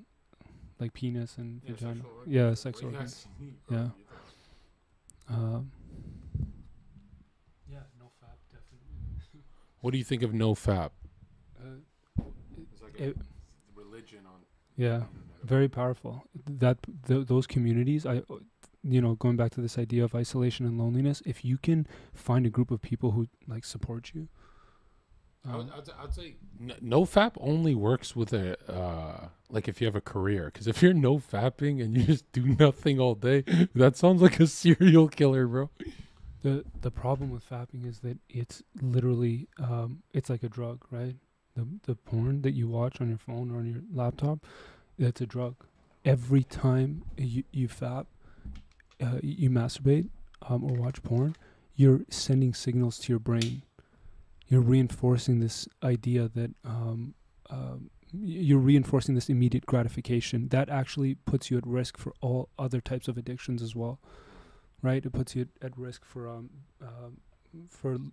like penis and vagina. Yeah, sex organs. Yeah. No fap, definitely. What do you think of no fap? It's like a religion on. Yeah, very powerful. Those communities, going back to this idea of isolation and loneliness, if you can find a group of people who like support you. I'd say no fap only works with if you have a career, because if you're no fapping and you just do nothing all day, that sounds like a serial killer, bro. The problem with fapping is that it's literally it's like a drug, right? The porn that you watch on your phone or on your laptop, that's a drug. every time you masturbate or watch porn, you're sending signals to your brain. You're reinforcing this idea that you're reinforcing this immediate gratification that actually puts you at risk for all other types of addictions as well, right? It puts you at risk for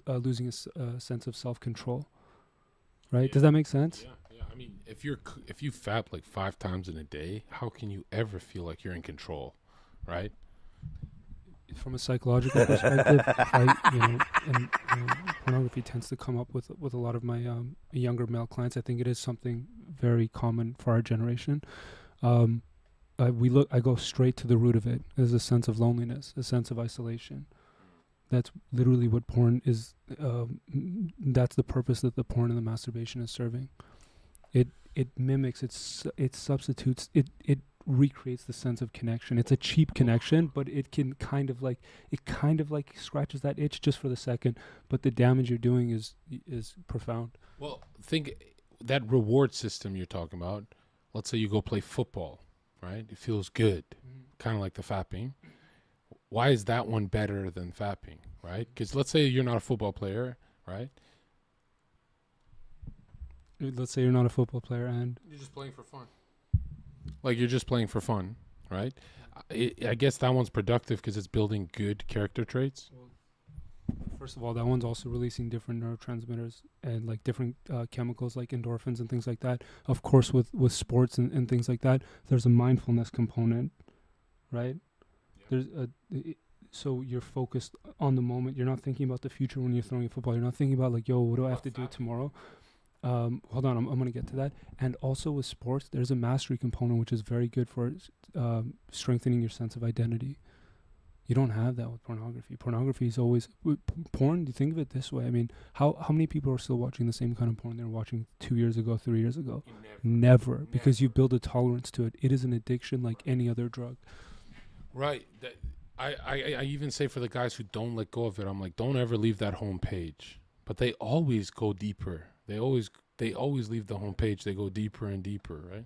losing a sense of self-control, right? Yeah. Does that make sense? Yeah. I mean, if you fap like 5 times in a day, how can you ever feel like you're in control, right? From a psychological perspective, and pornography tends to come up with a lot of my younger male clients. I think it is something very common for our generation. I go straight to the root of it. There's a sense of loneliness, a sense of isolation. That's literally what porn is. That's the purpose that the porn and the masturbation is serving. It mimics, it substitutes, it recreates the sense of connection. It's a cheap connection, but it kind of like scratches that itch just for the second, but the damage you're doing is profound. Well, think that reward system you're talking about. Let's say you go play football, right? It feels good, kind of like the fapping. Why is that one better than fapping, right? Because let's say you're not a football player, right? Let's say you're not a football player and you're just playing for fun. Like you're just playing for fun, right? I guess that one's productive because it's building good character traits. Well, first of all, that one's also releasing different neurotransmitters and like different chemicals like endorphins and things like that. Of course, with sports and things like that, there's a mindfulness component, right? Yep. So you're focused on the moment. You're not thinking about the future when you're throwing a football. You're not thinking about like, yo, what do I have to do tomorrow? Hold on, I'm going to get to that. And also with sports, there's a mastery component, which is very good for strengthening your sense of identity. You don't have that with pornography. Pornography is always porn. You think of it this way. I mean, how many people are still watching the same kind of porn they were watching 2 years ago, 3 years ago? Never. Because you build a tolerance to it. It is an addiction like any other drug. Right. I even say for the guys who don't let go of it, I'm like, don't ever leave that home page. But they always go deeper. They always leave the home page. They go deeper and deeper, right?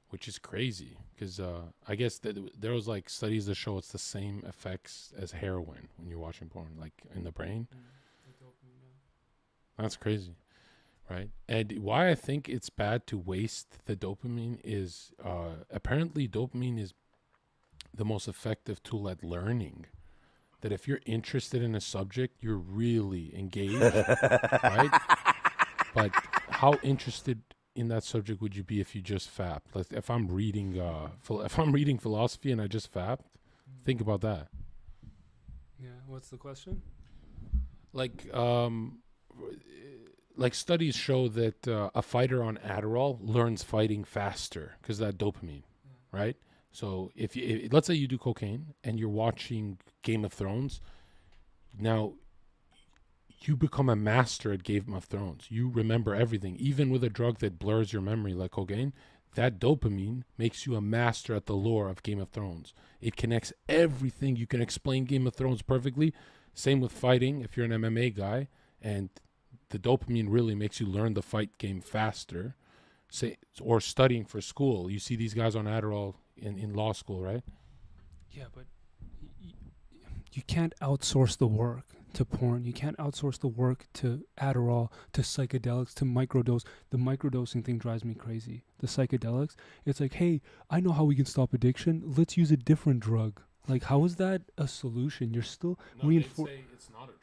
Which is crazy because I guess there was like studies that show it's the same effects as heroin when you're watching porn, like in the brain. That's crazy, right? And why I think it's bad to waste the dopamine is apparently dopamine is the most effective tool at learning. That if you're interested in a subject, you're really engaged, right? But how interested in that subject would you be if you just fapped? Like if I'm reading philosophy and I just fapped, think about that. Yeah. What's the question? Like studies show that a fighter on Adderall learns fighting faster because of that dopamine, right? So if let's say you do cocaine and you're watching Game of Thrones, now you become a master at Game of Thrones. You remember everything, even with a drug that blurs your memory like cocaine. That dopamine makes you a master at the lore of Game of Thrones. It connects everything. You can explain Game of Thrones perfectly. Same with fighting. If you're an MMA guy, and the dopamine really makes you learn the fight game faster. Or studying for school. You see these guys on Adderall in law school, right? Yeah, but you can't outsource the work to porn. You can't outsource the work to Adderall, to psychedelics, to microdose. The microdosing thing drives me crazy. The psychedelics, it's like, hey, I know how we can stop addiction. Let's use a different drug. Like, how is that a solution? You're still reinforcing. It's not a drug.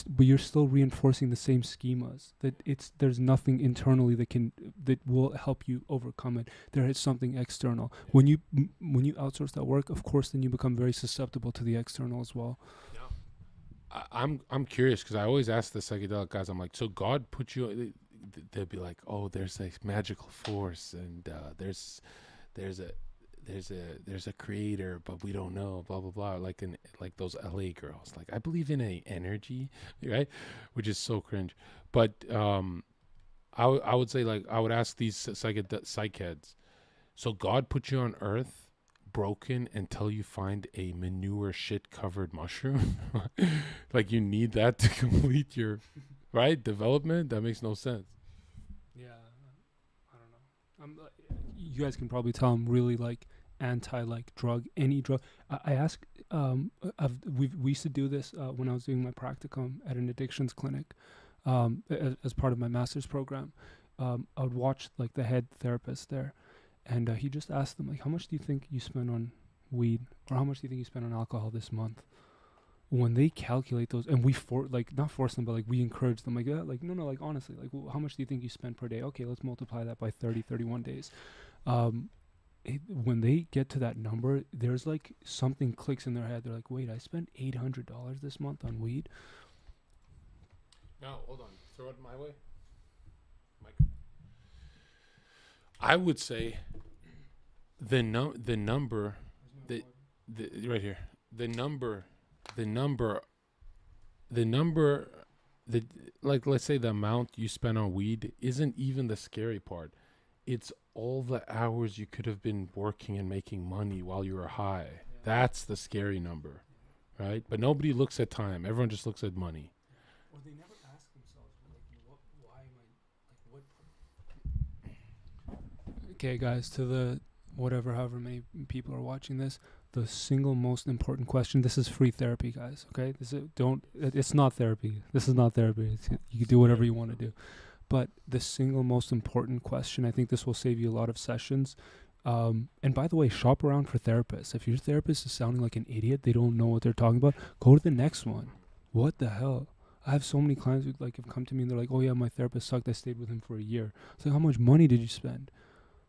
But you're still reinforcing the same schemas. That there's nothing internally that will help you overcome it. There is something external. When you outsource that work, of course, then you become very susceptible to the external as well. Yeah. I'm curious because I always ask the psychedelic guys. I'm like, so God put you? They'll be like, oh, there's a magical force, and there's a creator, but we don't know, blah blah blah. Like those LA girls. Like I believe in a energy, right? Which is so cringe. But I would say like I would ask these psych heads. So God put you on Earth broken until you find a manure shit covered mushroom. Like you need that to complete your development. That makes no sense. Yeah, I don't know. you guys can probably tell I'm really like anti like any drug. I ask we used to do this when I was doing my practicum at an addictions clinic, as part of my master's program. I would watch like the head therapist there, and he just asked them like, how much do you think you spend on weed, or how much do you think you spend on alcohol this month? When they calculate those, and we not force them, but like we encourage them, like, yeah, like no, like honestly, like, well, how much do you think you spend per day? Okay, let's multiply that by 30, 31 days. When they get to that number, there's like something clicks in their head. They're like, wait, I spent $800 this month on weed. No, hold on. Throw it my way. I would say the number right here. Like, let's say the amount you spend on weed isn't even the scary part. It's all the hours you could have been working and making money while you were high. Yeah. That's the scary number, right? But nobody looks at time. Everyone just looks at money. Or they never ask themselves, like, why am I, like, what? Okay, guys, to the however many people are watching this, the single most important question. This is free therapy, guys. Okay, it's not therapy. This is not therapy. You can do whatever you want to do. But the single most important question, I think this will save you a lot of sessions. And by the way, shop around for therapists. If your therapist is sounding like an idiot, they don't know what they're talking about, go to the next one. What the hell? I have so many clients who like have come to me and they're like, oh yeah, my therapist sucked. I stayed with him for a year. It's like, how much money did you spend?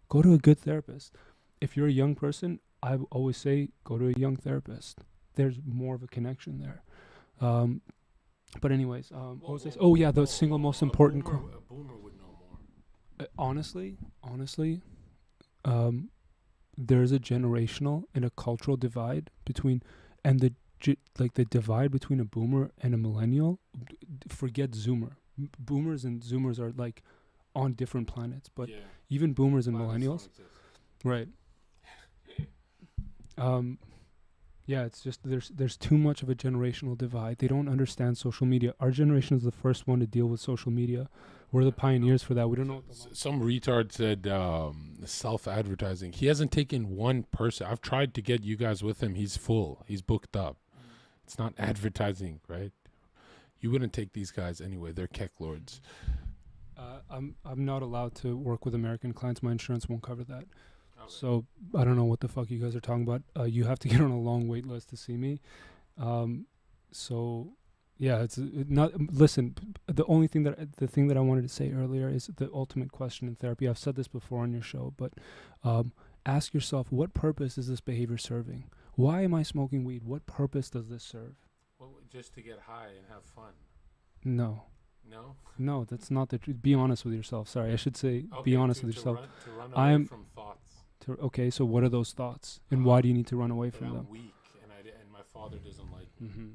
Go to a good therapist. If you're a young person, I always say go to a young therapist. There's more of a connection there. But anyways, what was this? Oh yeah, the single most important. A boomer would know more. Honestly, there's a generational and a cultural divide between, and the divide between a boomer and a millennial. Forget Zoomer. Boomers and Zoomers are like on different planets, but even boomers and millennials, right? Yeah, it's just there's too much of a generational divide. They don't understand social media. Our generation is the first one to deal with social media. We're the pioneers for that. We don't know. Some retard said self-advertising. He hasn't taken one person. I've tried to get you guys with him. He's full. He's booked up. It's not advertising, right? You wouldn't take these guys anyway. They're keck lords. I'm not allowed to work with American clients. My insurance won't cover that. So I don't know what the fuck you guys are talking about. You have to get on a long wait list to see me. So yeah, it's not. Listen, the thing that I wanted to say earlier is the ultimate question in therapy. I've said this before on your show, but ask yourself, what purpose is this behavior serving? Why am I smoking weed? What purpose does this serve? Well, just to get high and have fun. No. No, that's not the truth. Be honest with yourself. Sorry, I should say be honest with yourself. To run away from thoughts. Okay, so what are those thoughts, and why do you need to run away from them? I'm weak, and my father doesn't like me. Mm-hmm.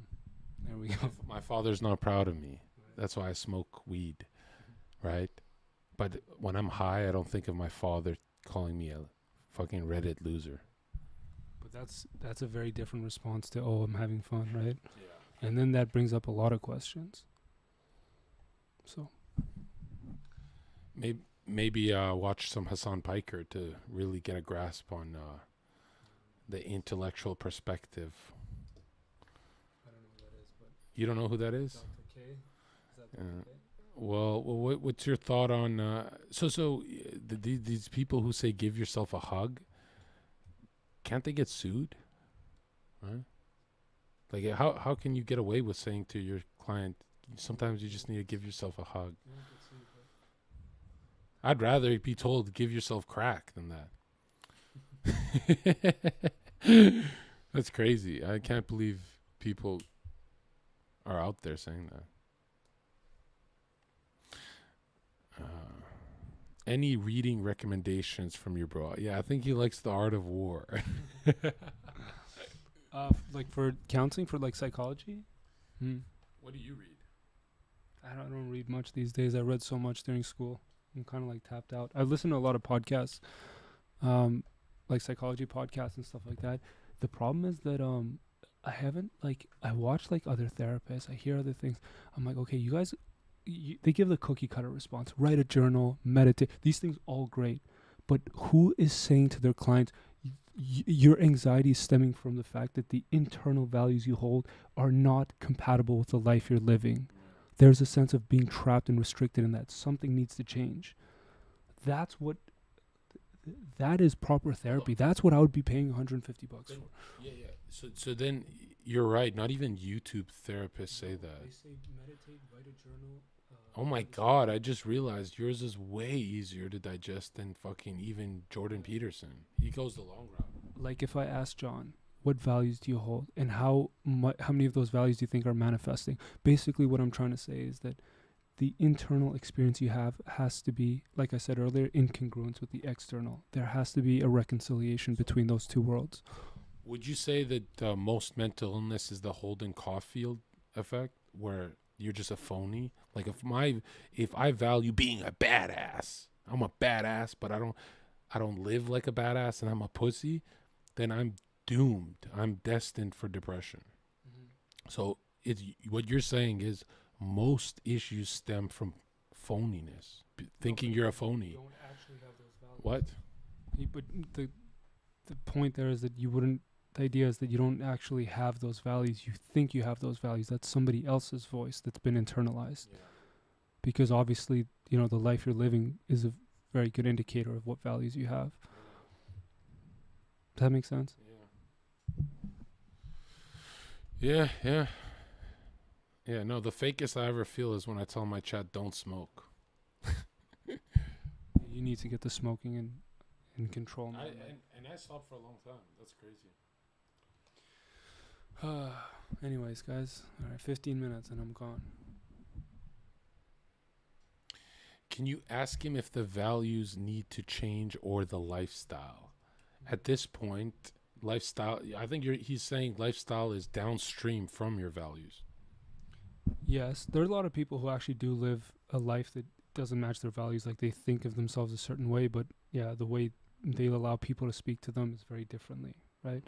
There we go. My father's not proud of me. That's why I smoke weed, right? But when I'm high, I don't think of my father calling me a fucking Reddit loser. But that's a very different response to, oh, I'm having fun, right? Yeah. And then that brings up a lot of questions. So maybe watch some Hassan Piker to really get a grasp on the intellectual perspective. I don't know who that is, but you don't know who that is? Dr. K? Is that Dr. K? Well, what's your thought on these people who say give yourself a hug? Can't they get sued? Right? Like how can you get away with saying to your client, sometimes you just need to give yourself a hug? I'd rather be told give yourself crack than that. That's crazy. I can't believe people are out there saying that. Any reading recommendations from your bro? Yeah, I think he likes The Art of War. Like for counseling, for like psychology? What do you read? I don't read much these days. I read so much during school. I'm kind of like tapped out. I listen to a lot of podcasts, like psychology podcasts and stuff like that. The problem is that I haven't I watch like other therapists. I hear other things. I'm like, okay, you guys, they give the cookie cutter response. Write a journal, meditate. These things all great, But who is saying to their clients, your anxiety is stemming from the fact that the internal values you hold are not compatible with the life you're living? There's a sense of being trapped and restricted in that. Something needs to change. That is proper therapy. That's what I would be paying $150 for. Yeah. So then you're right. Not even YouTube therapists say that. They say meditate, write a journal. Oh my God, I just realized yours is way easier to digest than fucking even Jordan Peterson. He goes the long route. Like if I ask John, what values do you hold, and how many of those values do you think are manifesting? Basically, what I'm trying to say is that the internal experience you have has to be, like I said earlier, in congruence with the external. There has to be a reconciliation between those two worlds. Would you say that most mental illness is the Holden Caulfield effect, where you're just a phony? Like if I value being a badass, I'm a badass, but I don't live like a badass, and I'm a pussy, then I'm doomed. I'm destined for depression. So it's what you're saying is most issues stem from phoniness, thinking you're a phony. You don't actually have those values. What? But the point there is that you wouldn't. The idea is that you don't actually have those values. You think you have those values. That's somebody else's voice that's been internalized. Yeah. Because obviously, the life you're living is a very good indicator of what values you have. Does that make sense? Yeah. Yeah, no, the fakest I ever feel is when I tell my chat, don't smoke. You need to get the smoking in control. And I stopped for a long time. That's crazy. Anyways, guys. All right, 15 minutes and I'm gone. Can you ask him if the values need to change or the lifestyle? At this point, lifestyle, I think he's saying lifestyle is downstream from your values. Yes, there are a lot of people who actually do live a life that doesn't match their values. Like they think of themselves a certain way, but yeah, the way they allow people to speak to them is very differently, right?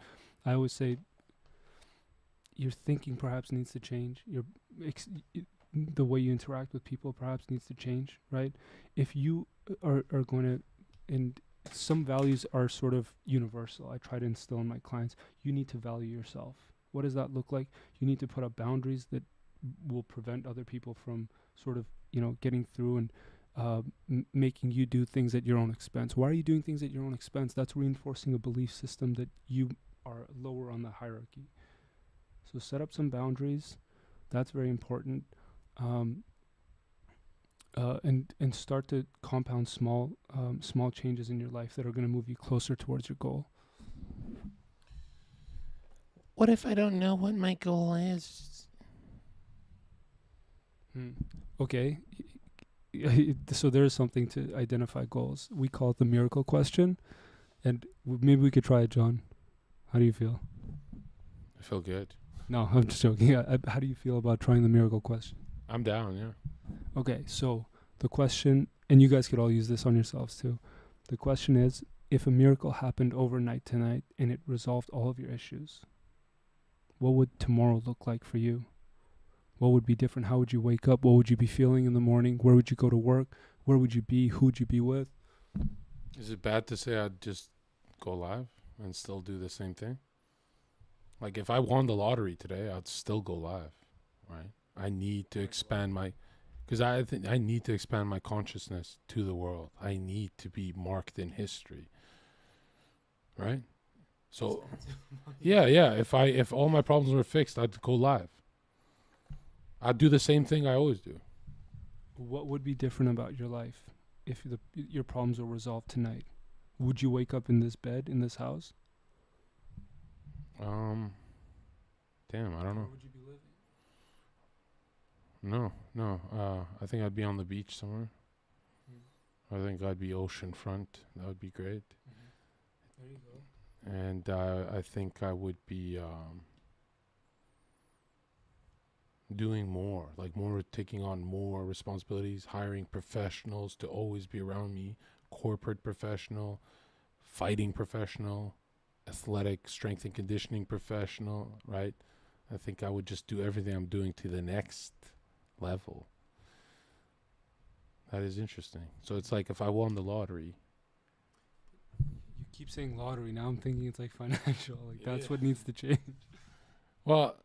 I always say your thinking perhaps needs to change. The way you interact with people perhaps needs to change, right? If you are going to, and some values are sort of universal. I try to instill in my clients, you need to value yourself. What does that look like? You need to put up boundaries that will prevent other people from sort of, getting through and making you do things at your own expense. Why are you doing things at your own expense? That's reinforcing a belief system that you are lower on the hierarchy. So set up some boundaries. That's very important. And start to compound small changes in your life that are going to move you closer towards your goal. What if I don't know what my goal is? Okay. So there's something to identify goals. We call it the miracle question. And maybe we could try it, John. How do you feel? I feel good. No, I'm just joking. How do you feel about trying the miracle question? I'm down, yeah. Okay, so the question, and you guys could all use this on yourselves too. The question is, if a miracle happened overnight tonight and it resolved all of your issues, what would tomorrow look like for you? What would be different? How would you wake up? What would you be feeling in the morning? Where would you go to work? Where would you be? Who would you be with? Is it bad to say I'd just go live and still do the same thing? Like if I won the lottery today, I'd still go live, right? I need to expand because I think I need to expand my consciousness to the world. I need to be marked in history, right? So, yeah. If all my problems were fixed, I'd go live. I'd do the same thing I always do. What would be different about your life if your problems were resolved tonight? Would you wake up in this bed, in this house? Damn, I don't know. Where would you be living? No. I think I'd be on the beach somewhere. I think I'd be oceanfront. That would be great. There you go. And I think I would be doing more, taking on more responsibilities, hiring professionals to always be around me, corporate professional, fighting professional, athletic strength and conditioning professional, right? I think I would just do everything I'm doing to the next level. That is interesting. So it's like if I won the lottery, keep saying lottery. Now I'm thinking it's like financial. Like that's Yeah. what needs to change. Well,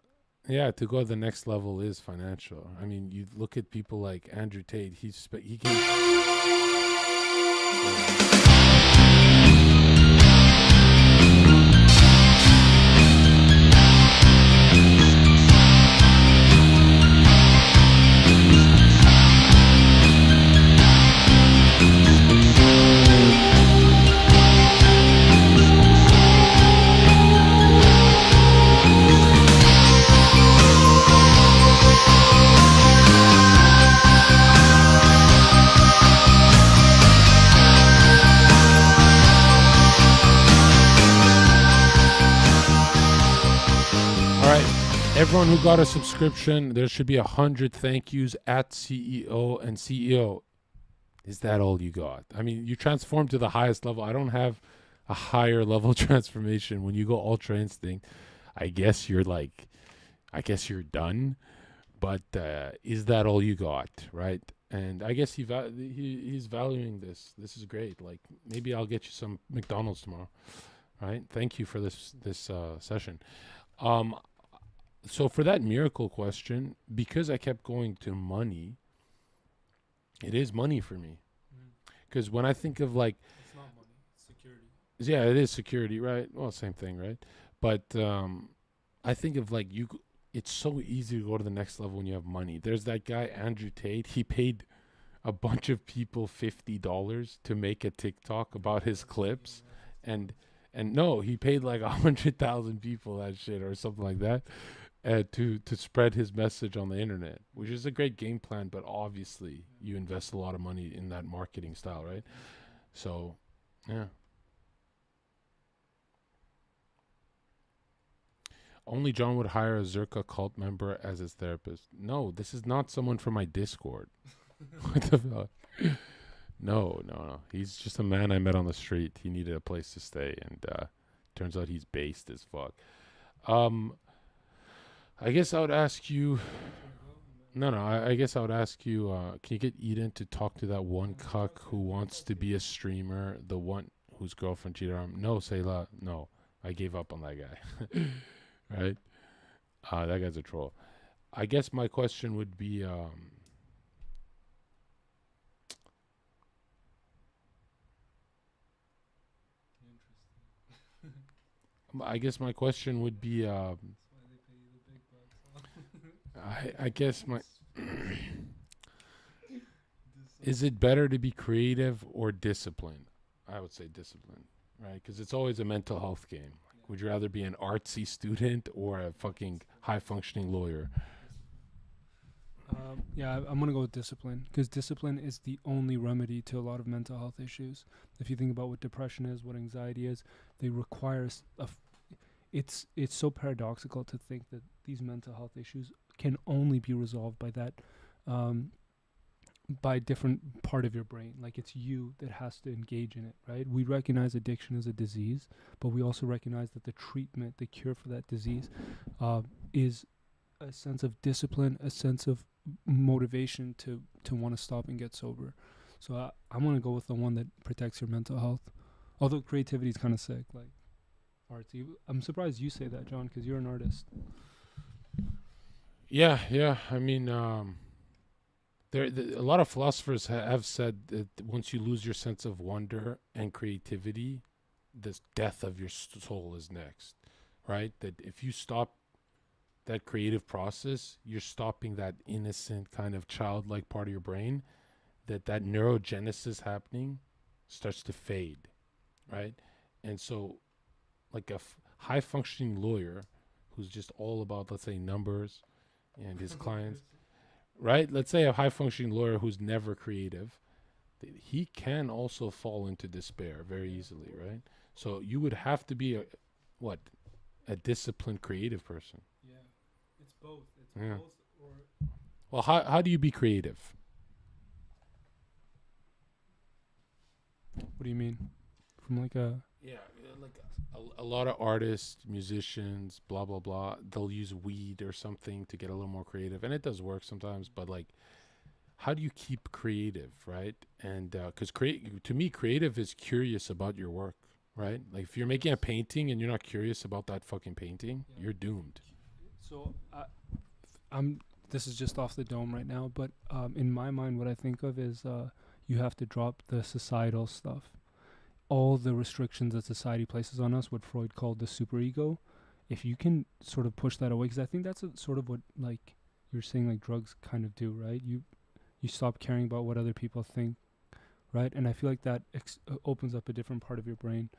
yeah, to go to the next level is financial. I mean, you look at people like Andrew Tate. He can. Everyone who got a subscription, there should be 100 thank yous at CEO and CEO. Is that all you got? I mean, you transform to the highest level. I don't have a higher level transformation. When you go Ultra Instinct, I guess you're done. But is that all you got, right? And I guess he's valuing this. This is great. Like, maybe I'll get you some McDonald's tomorrow, right? Thank you for this session. So for that miracle question, because I kept going to money, it is money for me. Because when I think of like, It's not money, it's security. Yeah, it is security, right? Well, same thing, right? But I think of like it's so easy to go to the next level when you have money. There's that guy Andrew Tate. He paid a bunch of people $50 to make a TikTok about his clips, and no, he paid like 100,000 people that shit or something like that. To spread his message on the internet, which is a great game plan, but obviously you invest a lot of money in that marketing style, right? So, yeah. Only John would hire a Zherka cult member as his therapist. No, this is not someone from my Discord. What the fuck? No. He's just a man I met on the street. He needed a place to stay, and turns out he's based as fuck. I guess I would ask you. No. I guess I would ask you. Can you get Eden to talk to that one cuck who wants to be a streamer? The one whose girlfriend cheated on him? No, Sayla. No, I gave up on that guy. Right? That guy's a troll. I guess my question would be. I guess my question would be. I guess my is it better to be creative or disciplined? I would say discipline, right? Because it's always a mental health game. Like, would you rather be an artsy student or a fucking high functioning lawyer? Yeah, I'm gonna go with discipline, because discipline is the only remedy to a lot of mental health issues. If you think about what depression is, what anxiety is, they require it's so paradoxical to think that these mental health issues can only be resolved by that, by a different part of your brain. Like, it's you that has to engage in it, right? We recognize addiction as a disease, but we also recognize that the treatment, the cure for that disease, is a sense of discipline, a sense of motivation to want to stop and get sober. So I'm going to go with the one that protects your mental health. Although creativity is kind of sick, like artsy. I'm surprised you say that, John, because you're an artist. Yeah. I mean, a lot of philosophers have said that once you lose your sense of wonder and creativity, the death of your soul is next, right? That if you stop that creative process, you're stopping that innocent kind of childlike part of your brain, that neurogenesis happening starts to fade, right? And so like a high functioning lawyer who's just all about, let's say, numbers and his clients, right? Let's say a high functioning lawyer who's never creative, he can also fall into despair very easily, right? So you would have to be a disciplined creative person. Yeah, it's both. It's Yeah. both. Or Well, how do you be creative? what do you mean? From like a like a lot of artists, musicians, blah blah blah, they'll use weed or something to get a little more creative, and it does work sometimes. But like, how do you keep creative, right? And because to me, creative is curious about your work, right? Like if you're making a painting and you're not curious about that fucking painting, Yeah. you're doomed. So I'm. This is just off the dome right now, but in my mind, what I think of is you have to drop the societal stuff, all the restrictions that society places on us. What Freud called the superego. If you can sort of push that away, because I think that's sort of what like you're saying, like drugs kind of do, right? You stop caring about what other people think, right? And I feel like that opens up a different part of your brain.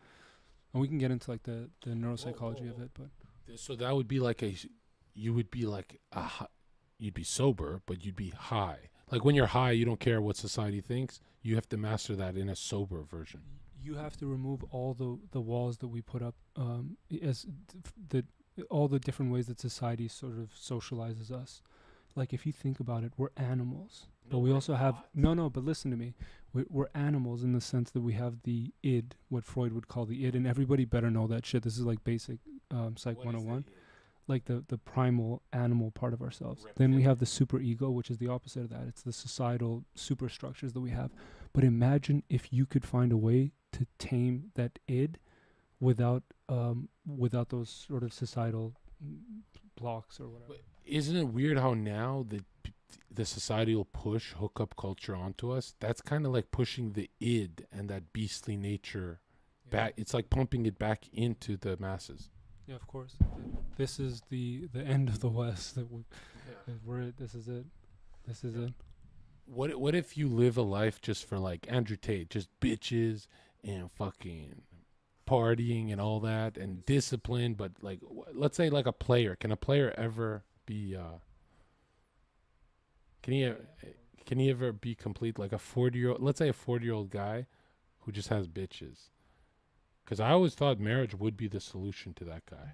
And we can get into like the neuropsychology of it, but So that would be like you would be like you'd be sober, but you'd be high. Like when you're high, you don't care what society thinks. You have to master that in a sober version. you have to remove all the walls that we put up as all the different ways that society sort of socializes us. Like if you think about it, we're animals, but we also have but listen to me. We're animals in the sense that we have the id, what Freud would call the id, and everybody better know that shit. This is like basic Psych 101. Like the primal animal part of ourselves. Then we have the superego, which is the opposite of that. It's the societal superstructures that we have. But imagine if you could find a way to tame that id without those sort of societal blocks or whatever. But isn't it weird how now the societal push hookup culture onto us? That's kind of like pushing the id and that beastly nature back. It's like pumping it back into the masses. Yeah, of course. This is the end of the West. This is it. This is it. What if you live a life just for like Andrew Tate, just bitches and fucking partying and all that and discipline, but like let's say like a player. Can a player ever be can he ever be complete like a 40-year-old, let's say a 40-year-old guy who just has bitches? Because I always thought marriage would be the solution to that guy.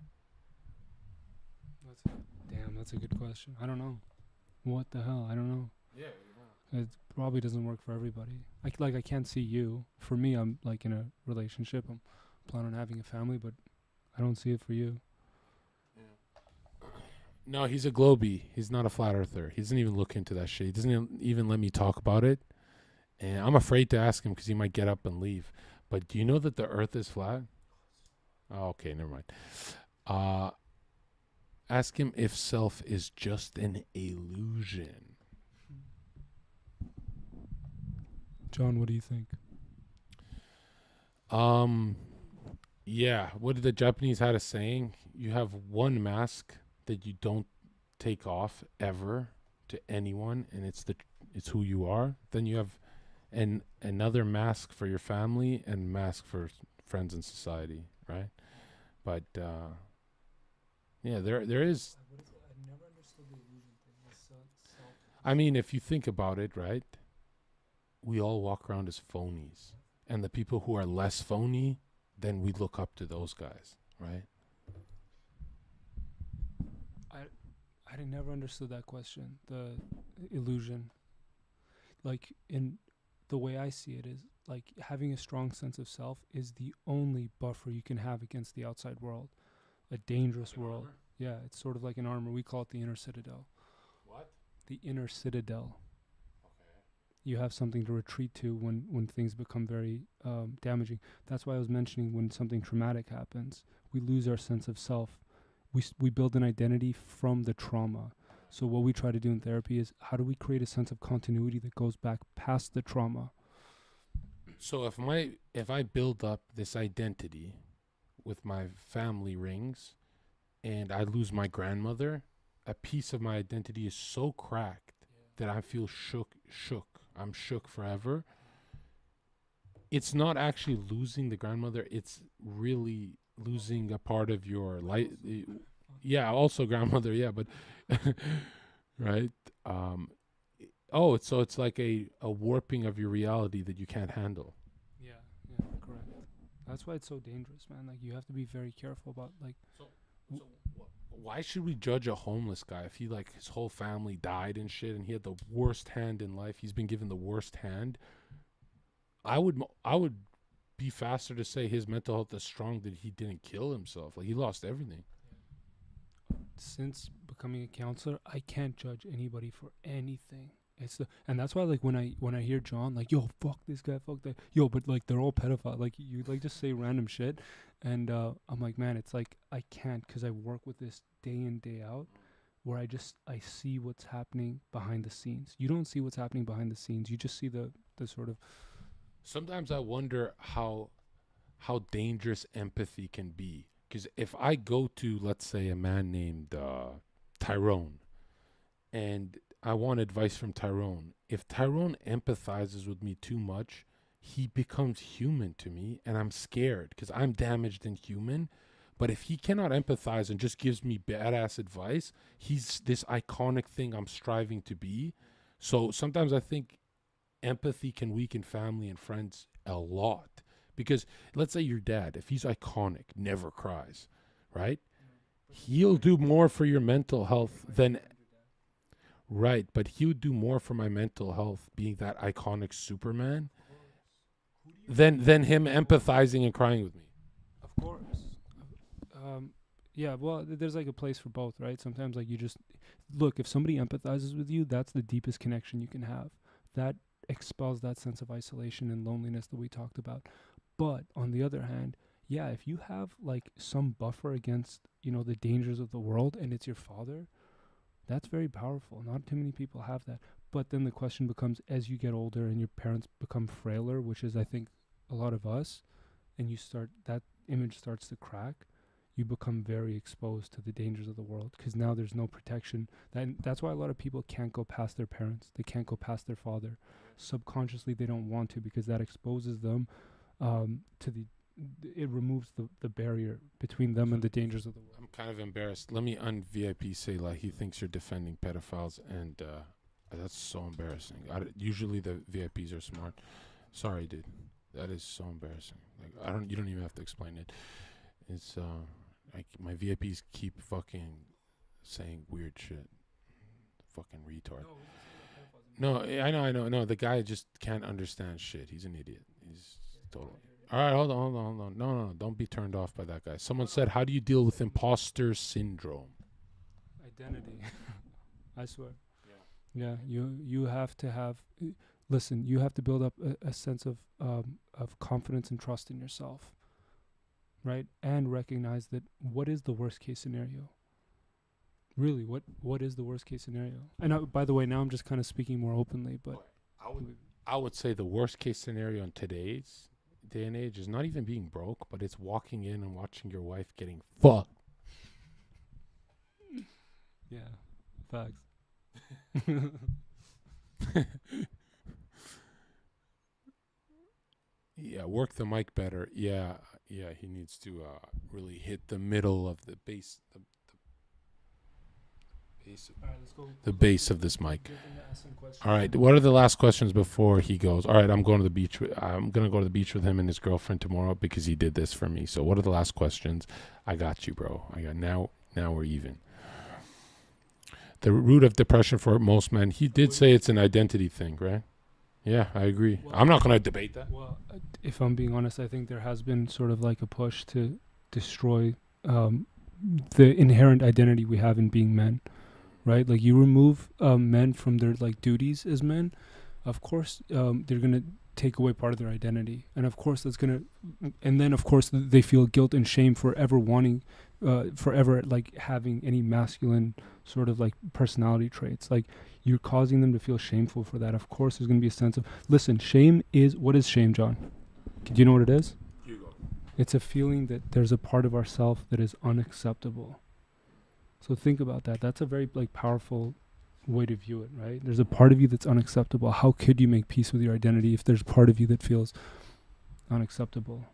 That's a good question. I don't know. What the hell? I don't know. Yeah. It probably doesn't work for everybody. I can't see you. For me, I'm like in a relationship. I'm planning on having a family, but I don't see it for you. Yeah. No, he's a globie. He's not a flat earther. He doesn't even look into that shit. He doesn't even let me talk about it. And I'm afraid to ask him because he might get up and leave. But do you know that the earth is flat? Oh, okay, never mind. Ask him if self is just an illusion. John, what do you think? Yeah, what did the Japanese had a saying? You have one mask that you don't take off ever to anyone, and it's who you are. Then you have another mask for your family and mask for friends and society, right? But yeah, there is. I never understood the illusion thing. I mean, if you think about it, right? We all walk around as phonies, and the people who are less phony, then we look up to those guys, right? I never understood that question. The illusion, like in the way I see it, is like having a strong sense of self is the only buffer you can have against the outside world, a dangerous world. Armor? Yeah, it's sort of like an armor. We call it the inner citadel. What? The inner citadel. Okay. You have something to retreat to when things become very damaging. That's why I was mentioning when something traumatic happens, we lose our sense of self. We build an identity from the trauma. So what we try to do in therapy is how do we create a sense of continuity that goes back past the trauma? So if I build up this identity with my family rings and I lose my grandmother, a piece of my identity is so cracked that I feel shook. I'm shook forever. It's not actually losing the grandmother, it's really losing a part of your life. Yeah, also grandmother, yeah, but right? It's like a warping of your reality that you can't handle. Yeah, correct. That's why it's so dangerous, man. Like you have to be very careful about like. So why should we judge a homeless guy if he like his whole family died and shit and he had the worst hand in life? He's been given the worst hand. I would be faster to say his mental health is strong that he didn't kill himself. Like he lost everything. Since becoming a counselor, I can't judge anybody for anything. And that's why like when I hear John like, yo, fuck this guy, fuck that, yo, but like they're all pedophile, like you like just say random shit, and I'm like, man, it's like I can't, because I work with this day in day out, where I see what's happening behind the scenes. You don't see what's happening behind the scenes. You just see the sort of. Sometimes I wonder how dangerous empathy can be. Because if I go to, let's say, a man named Tyrone, and I want advice from Tyrone, if Tyrone empathizes with me too much, he becomes human to me, and I'm scared because I'm damaged and human. But if he cannot empathize and just gives me badass advice, he's this iconic thing I'm striving to be. So sometimes I think empathy can weaken family and friends a lot. Because let's say your dad, if he's iconic, never cries, right? He'll do more for your mental health than... Right, but he would do more for my mental health being that iconic Superman than him empathizing and crying with me. Of course. Yeah, well, there's like a place for both, right? Sometimes like you just... Look, if somebody empathizes with you, that's the deepest connection you can have. That expels that sense of isolation and loneliness that we talked about. But on the other hand, yeah, if you have like some buffer against, the dangers of the world, and it's your father, that's very powerful. Not too many people have that. But then the question becomes, as you get older and your parents become frailer, which is I think a lot of us, and that image starts to crack, you become very exposed to the dangers of the world, because now there's no protection. That's why a lot of people can't go past their parents. They can't go past their father. Subconsciously, they don't want to, because that exposes them it removes the barrier between them and the dangers of the world. I'm kind of embarrassed. Let me un-VIP say, like, he thinks you're defending pedophiles, and that's so embarrassing. Usually the VIPs are smart. Sorry, dude. That is so embarrassing. Like, you don't even have to explain it. It's like my VIPs keep fucking saying weird shit. Fucking retard. No, I know. No, the guy just can't understand shit. He's an idiot. He's totally... All right, hold on. No, don't be turned off by that guy. Someone said, how do you deal with imposter syndrome? Identity. I swear. Yeah, you have to have... Listen, you have to build up a sense of confidence and trust in yourself, right? And recognize that what is the worst case scenario? Really, what is the worst case scenario? And by the way, now I'm just kind of speaking more openly, but... I would say the worst case scenario in today's day and age is not even being broke, but it's walking in and watching your wife getting fucked. Yeah, facts. Yeah, work the mic better. Yeah, he needs to really hit the middle of the base, the base of this mic. All right, what are the last questions before he goes? All right, I'm going to the beach. I'm going to go to the beach with him and his girlfriend tomorrow because he did this for me. So what are the last questions? I got you, bro. Now we're even. The root of depression for most men, he did say it's an identity thing, right? Yeah, I agree. Well, I'm not going to debate that. Well, if I'm being honest, I think there has been sort of like a push to destroy the inherent identity we have in being men. Right, like you remove men from their like duties as men, of course they're gonna take away part of their identity, and of course then of course they feel guilt and shame for ever wanting, forever like having any masculine sort of like personality traits. Like you're causing them to feel shameful for that. Of course, there's gonna be a sense of what is shame, John? Do you know what it is? It's a feeling that there's a part of ourself that is unacceptable. So think about that. That's a very like powerful way to view it, right? There's a part of you that's unacceptable. How could you make peace with your identity if there's part of you that feels unacceptable?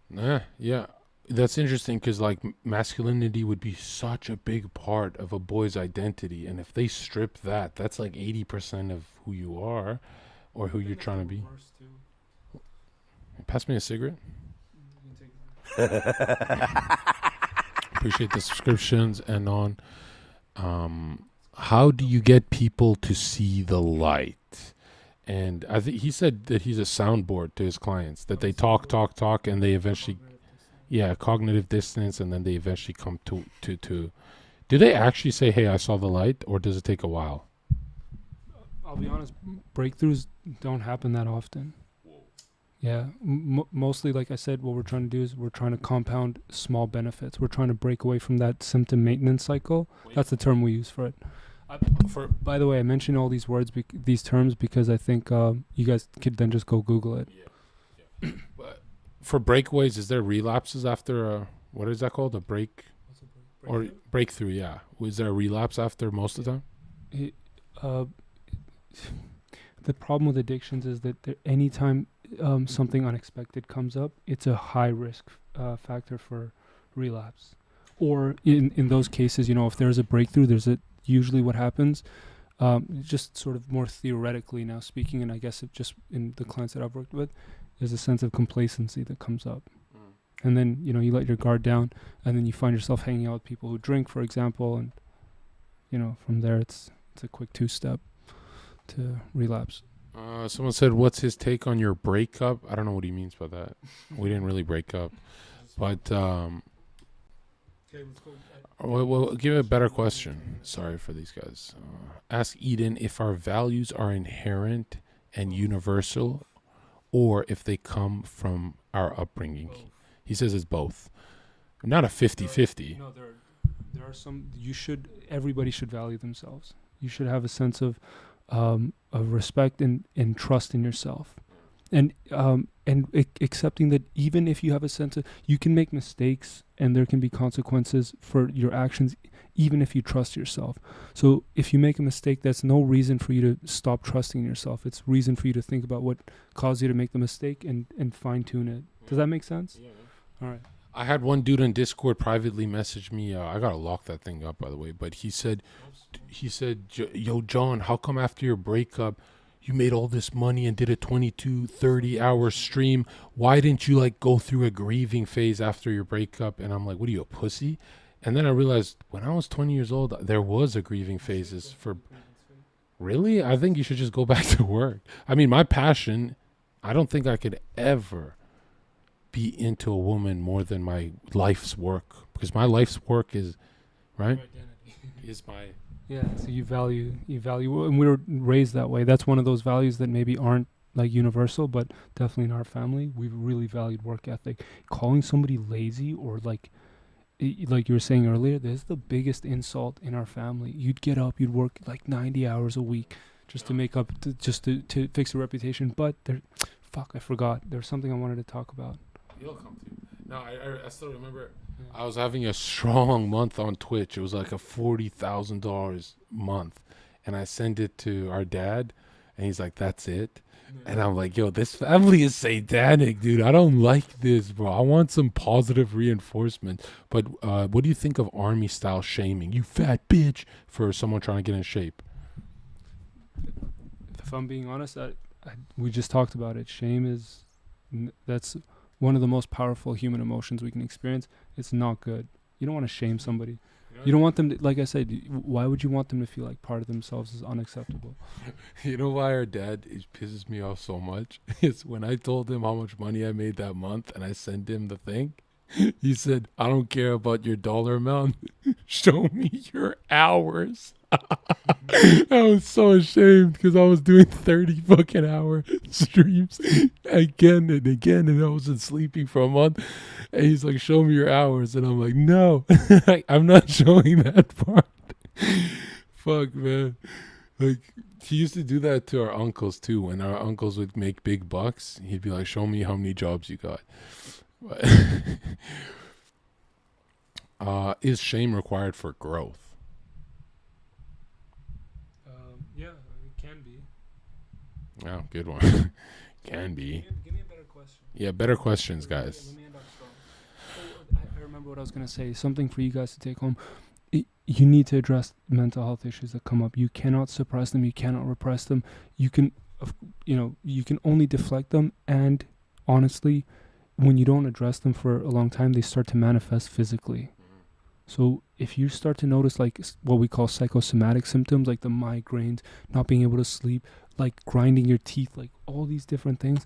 Yeah. That's interesting because like masculinity would be such a big part of a boy's identity. And if they strip that, that's like 80% of who you are or who you're trying to be. Pass me a cigarette. Appreciate the subscriptions and on. How do you get people to see the light? And I think he said that he's a soundboard to his clients, that they talk, and they eventually, cognitive dissonance, and then they eventually come to Do they actually say, "Hey, I saw the light," or does it take a while? I'll be honest, breakthroughs don't happen that often. Yeah, mostly, like I said, what we're trying to do is we're trying to compound small benefits. We're trying to break away from that symptom maintenance cycle. That's the term we use for it. By the way, I mention all these words, these terms, because I think you guys could then just go Google it. Yeah. But for breakaways, is there relapses after what is that called? A break? Or breakthrough, yeah. Was there a relapse after most of the time? The problem with addictions is that anytime something unexpected comes up, it's a high risk factor for relapse. Or in those cases, if there's a breakthrough, usually what happens, just sort of more theoretically now speaking, and I guess it just in the clients that I've worked with, there's a sense of complacency that comes up. And then, you let your guard down, and then you find yourself hanging out with people who drink, for example, and, from there it's a quick two-step to relapse. Someone said, what's his take on your breakup? I don't know what he means by that. We didn't really break up. But, well, give a better question. Sorry for these guys. Ask Eden if our values are inherent and universal, or if they come from our upbringing. He says it's both. Not a 50-50. No, there are some. Everybody should value themselves. You should have a sense of respect and trust in yourself, and accepting that even if you have a sense of, you can make mistakes and there can be consequences for your actions, even if you trust yourself. So if you make a mistake, that's no reason for you to stop trusting yourself. It's reason for you to think about what caused you to make the mistake and fine tune it. Does that make sense? Yeah. All right. I had one dude on Discord privately message me. I gotta lock that thing up, by the way. But he said, "Yo, John, how come after your breakup, you made all this money and did a 22, 30-hour stream? Why didn't you go through a grieving phase after your breakup?" And I'm like, "What are you, a pussy?" And then I realized when I was 20 years old, there was a grieving phases for. Really? I think you should just go back to work. I mean, my passion, I don't think I could ever be into a woman more than my life's work, because my life's work is right is my so you value, and we were raised that way. That's one of those values that maybe aren't universal, but definitely in our family we've really valued work ethic. Calling somebody lazy, or like you were saying earlier, this is the biggest insult in our family. You'd get up, you'd work 90 hours a week just to make up to fix a reputation. But I forgot there's something I wanted to talk about. You'll come to. No, I still remember. I was having a strong month on Twitch. It was like a $40,000 month, and I sent it to our dad, and he's like, "That's it." And I'm like, "Yo, this family is satanic, dude. I don't like this, bro. I want some positive reinforcement." But what do you think of army style shaming? You fat bitch, for someone trying to get in shape. If I'm being honest, we just talked about it. Shame that's one of the most powerful human emotions we can experience. It's not good. You don't want to shame somebody. You don't want them to, like I said, why would you want them to feel like part of themselves is unacceptable? You know why our dad pisses me off so much? It's when I told him how much money I made that month and I sent him the thing. He said, "I don't care about your dollar amount. Show me your hours." I was so ashamed because I was doing 30 fucking hour streams again and again, and I wasn't sleeping for a month. And he's like, "Show me your hours," and I'm like, "No, I'm not showing that part." Fuck, man. He used to do that to our uncles too. When our uncles would make big bucks, he'd be like, "Show me how many jobs you got." Is shame required for growth? Yeah, it can be. Oh, good one. Can be. Give me a better question. Yeah, better questions, guys. Let me end up strong. I remember what I was going to say. Something for you guys to take home. You need to address mental health issues that come up. You cannot suppress them. You cannot repress them. You can only deflect them. And honestly, when you don't address them for a long time, they start to manifest physically. So if you start to notice what we call psychosomatic symptoms, like the migraines, not being able to sleep, grinding your teeth, all these different things,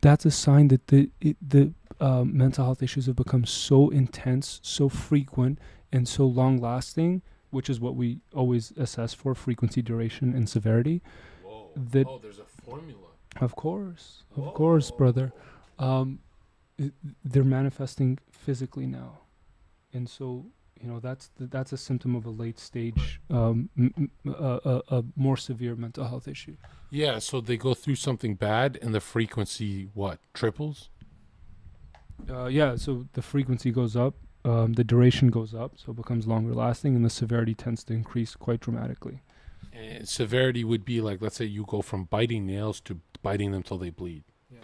that's a sign that the mental health issues have become so intense, so frequent, and so long lasting which is what we always assess for: frequency, duration, and severity. Whoa. That There's a formula. Of course, brother. They're manifesting physically now, and so that's a symptom of a late stage, a more severe mental health issue. Yeah, so they go through something bad, and the frequency triples? So the frequency goes up, the duration goes up, so it becomes longer lasting, and the severity tends to increase quite dramatically. And severity would be like, let's say you go from biting nails to biting them till they bleed. Yeah.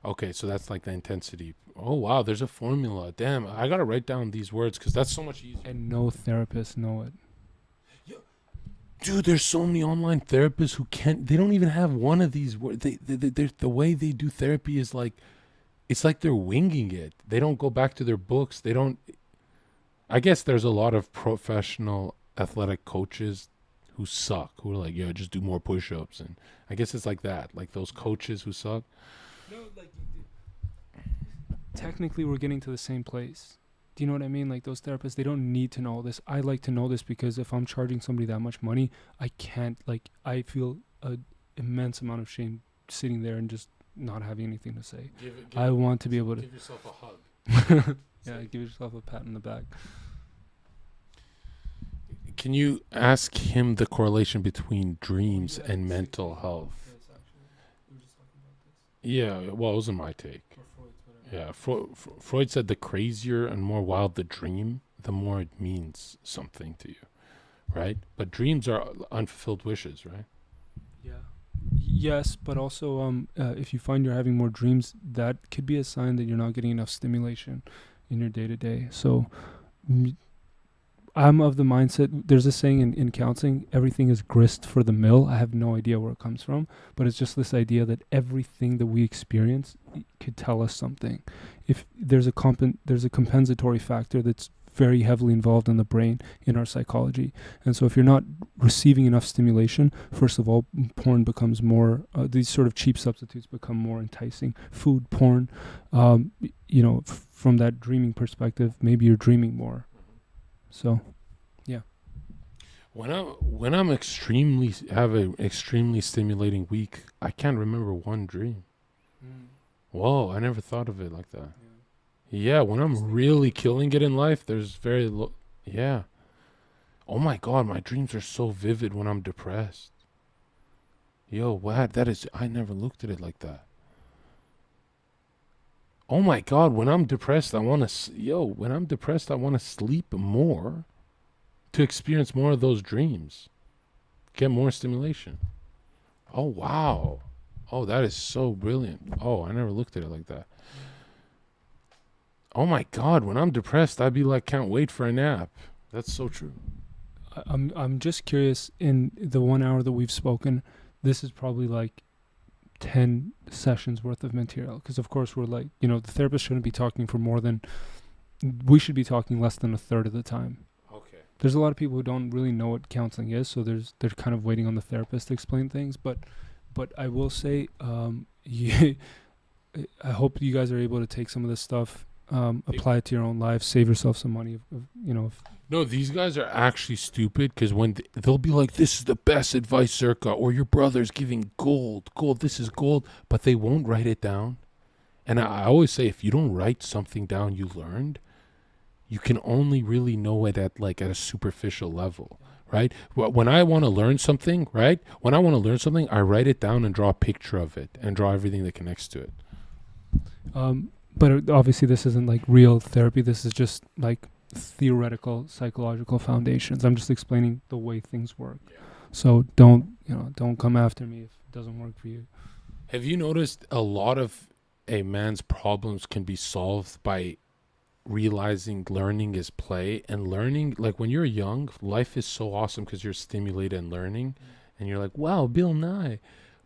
Okay, so that's like the intensity. Oh, wow, there's a formula. Damn, I got to write down these words because that's so much easier. And no therapists know it. Dude, there's so many online therapists who they don't even have one of these words. The way they do therapy is like, it's like they're winging it. They don't go back to their books. They don't. I guess there's a lot of professional athletic coaches who suck, who are like, yo, just do more push-ups. And I guess it's like that, like those coaches who suck. No, like, technically we're getting to the same place. Do you know what I mean? Like, those therapists, they don't need to know this. I like to know this because if I'm charging somebody that much money, I can't, I feel an immense amount of shame sitting there and just not having anything to say. I want to be able to give yourself a hug. Yeah, give yourself a pat on the back. Can you ask him the correlation between dreams and mental health? Yeah, well, it wasn't my take. Yeah, Freud said the crazier and more wild the dream, the more it means something to you, right? But dreams are unfulfilled wishes, right? Yeah. Yes, but also if you find you're having more dreams, that could be a sign that you're not getting enough stimulation in your day-to-day. So I'm of the mindset, there's a saying in counseling, everything is grist for the mill. I have no idea where it comes from, but it's just this idea that everything that we experience could tell us something. If there's a compensatory factor that's very heavily involved in the brain, in our psychology. And so if you're not receiving enough stimulation, first of all, porn becomes more, these sort of cheap substitutes become more enticing. Food, porn, from that dreaming perspective, maybe you're dreaming more. So, yeah. When I'm have an extremely stimulating week, I can't remember one dream. Whoa, I never thought of it like that. Yeah, when I'm really killing it in life, there's very low. Yeah. Oh my God, my dreams are so vivid when I'm depressed. Yo, what? That is, I never looked at it like that. Oh my God, when I'm depressed, I want to sleep more to experience more of those dreams. Get more stimulation. Oh, wow. Oh, that is so brilliant. Oh, I never looked at it like that. Oh my God, when I'm depressed, I'd be like, can't wait for a nap. That's so true. I'm just curious, in the 1 hour that we've spoken, this is probably like 10 sessions worth of material, because of course we're like, the therapist shouldn't be talking for we should be talking less than a third of the time. Okay. There's a lot of people who don't really know what counseling is, so they're kind of waiting on the therapist to explain things, but I will say, I hope you guys are able to take some of this stuff, apply it to your own life, save yourself some money, No, these guys are actually stupid, because when they'll be like, this is the best advice, Zherka, or your brother's giving gold, this is gold, but they won't write it down. And I always say, if you don't write something down you learned, you can only really know it at a superficial level, right? When I want to learn something, right? I write it down and draw a picture of it and draw everything that connects to it. But obviously this isn't like real therapy. This is just like theoretical psychological foundations. I'm just explaining the way things work. Yeah. So don't come after me if it doesn't work for you. Have you noticed a lot of a man's problems can be solved by realizing learning is play, and learning, like when you're young, life is so awesome because you're stimulated and learning, and you're like, wow, Bill Nye.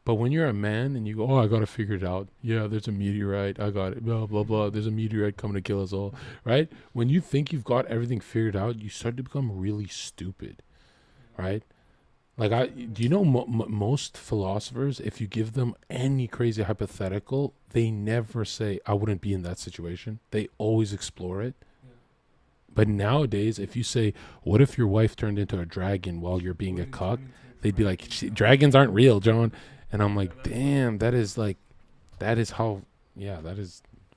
But when you're a man and you go, I got to figure it out. Yeah, there's a meteorite. I got it. Blah, blah, blah. There's a meteorite coming to kill us all. Right? When you think you've got everything figured out, you start to become really stupid. Right? Do you know most philosophers, if you give them any crazy hypothetical, they never say, I wouldn't be in that situation. They always explore it. But nowadays, if you say, what if your wife turned into a dragon while you're being a cock? They'd be like, dragons aren't real, John. And I'm like, damn, that is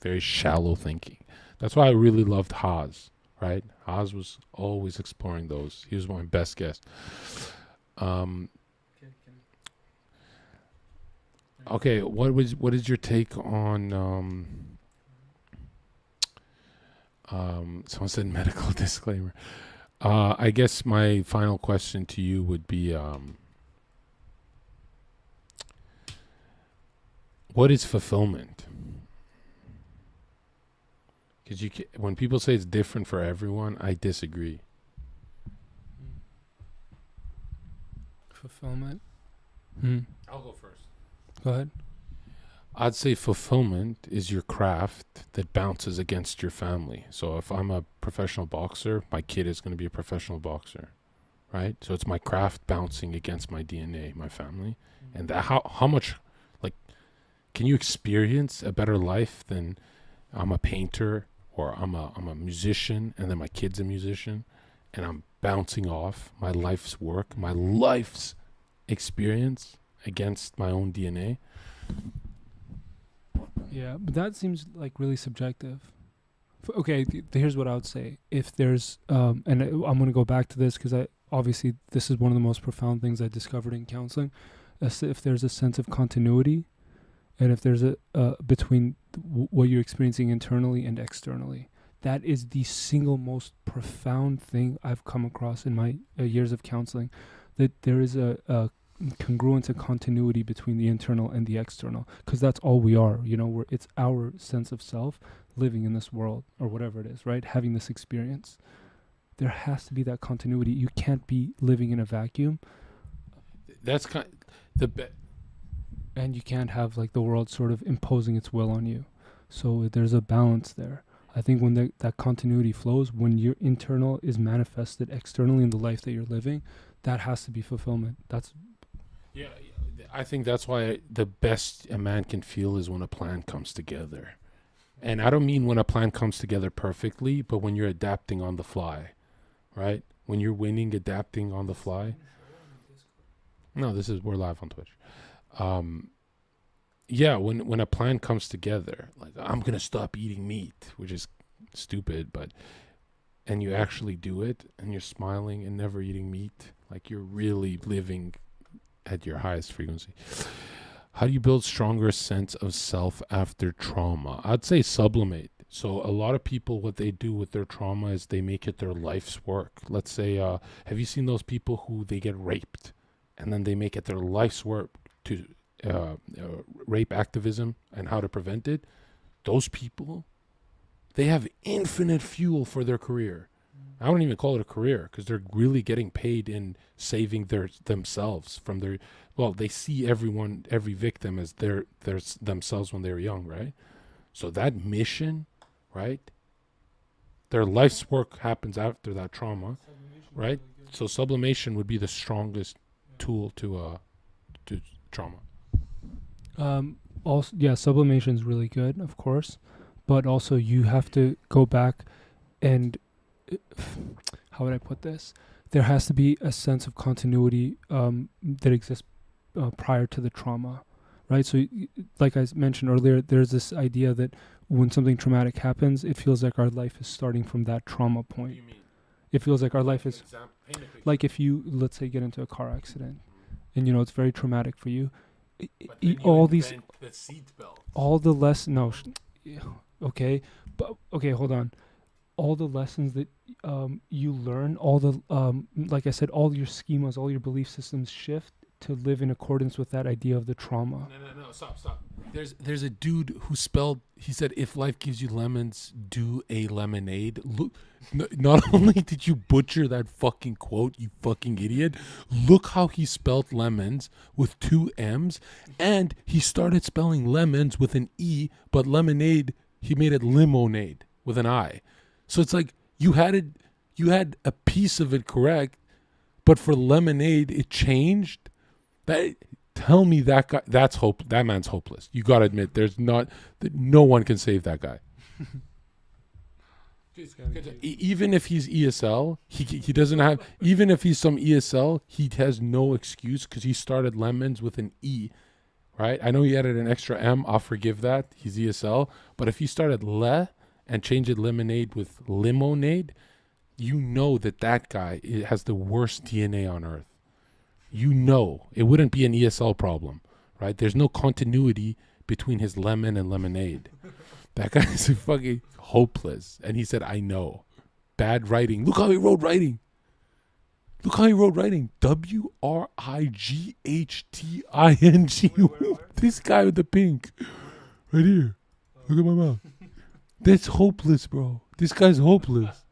very shallow thinking. That's why I really loved Haas, right? Haas was always exploring those. He was my best guest. Okay, what is your take on someone said medical disclaimer. I guess my final question to you would be what is fulfillment? Because when people say it's different for everyone, I disagree. Fulfillment. I'll go first. Go ahead. I'd say fulfillment is your craft that bounces against your family. So if I'm a professional boxer, my kid is going to be a professional boxer, right? So it's my craft bouncing against my DNA, my family. And that, how much, like, can you experience a better life than I'm a painter or I'm a musician and then my kid's a musician and I'm bouncing off my life's work, my life's experience against my own DNA? Yeah, but that seems like really subjective. Okay, here's what I would say. If there's, and I'm going to go back to this because obviously this is one of the most profound things I discovered in counseling. If there's a sense of continuity, and if there's a between what you're experiencing internally and externally, that is the single most profound thing I've come across in my years of counseling. That there is a congruence and continuity between the internal and the external, because that's all we are. It's our sense of self living in this world or whatever it is, right? Having this experience. There has to be that continuity. You can't be living in a vacuum. That's and you can't have like the world sort of imposing its will on you. So there's a balance there. I think when that continuity flows, when your internal is manifested externally in the life that you're living, that has to be fulfillment. Yeah, I think that's why the best a man can feel is when a plan comes together. And I don't mean when a plan comes together perfectly, but when you're adapting on the fly, right? When you're winning, adapting on the fly. No, we're live on Twitch. Yeah, when a plan comes together, like I'm going to stop eating meat, which is stupid, and you actually do it and you're smiling and never eating meat, like you're really living at your highest frequency. How do you build stronger sense of self after trauma? I'd say sublimate. So a lot of people, what they do with their trauma is they make it their life's work. Let's say, have you seen those people who they get raped and then they make it their life's work to rape activism and how to prevent it? Those people, they have infinite fuel for their career. I wouldn't even call it a career because they're really getting paid in saving themselves from their. Well, they see every victim as their themselves when they were young, right? So that mission, right? Their life's work happens after that trauma, right? So sublimation would be the strongest tool to trauma. Also, yeah, sublimation is really good, of course, but also you have to go back and. How would I put this? There has to be a sense of continuity that exists prior to the trauma, right? So, like I mentioned earlier, there's this idea that when something traumatic happens, it feels like our life is starting from that trauma point. What do you mean? It feels like our life is like if you, let's say, get into a car accident, and it's very traumatic for you. All the seatbelt. All the lessons. Okay, but okay, hold on. All the lessons that you learn, all the like I said, all your schemas, all your belief systems shift to live in accordance with that idea of the trauma. No, stop. There's a dude who he said, if life gives you lemons, do a lemonade. Look, not only did you butcher that fucking quote, you fucking idiot, look how he spelled lemons with 2 M's, and he started spelling lemons with an E, but lemonade, he made it limonade with an I. So it's like you had a piece of it correct, but for lemonade it changed. Tell me that guy, that man's hopeless. You got to admit no one can save that guy. Even if he's ESL, he doesn't have. Even if he's some ESL, he has no excuse because he started lemons with an E, right? I know he added an extra M. I'll forgive that. He's ESL, but if he started le and changed it lemonade with limonade, you know that guy has the worst DNA on earth. You know it wouldn't be an ESL problem, right? There's no continuity between his lemon and lemonade. That guy is fucking hopeless. And he said, I know. Bad writing. Look how he wrote writing. WRIGHTING. This guy with the pink. Right here. Look at my mouth. That's hopeless, bro. This guy's hopeless.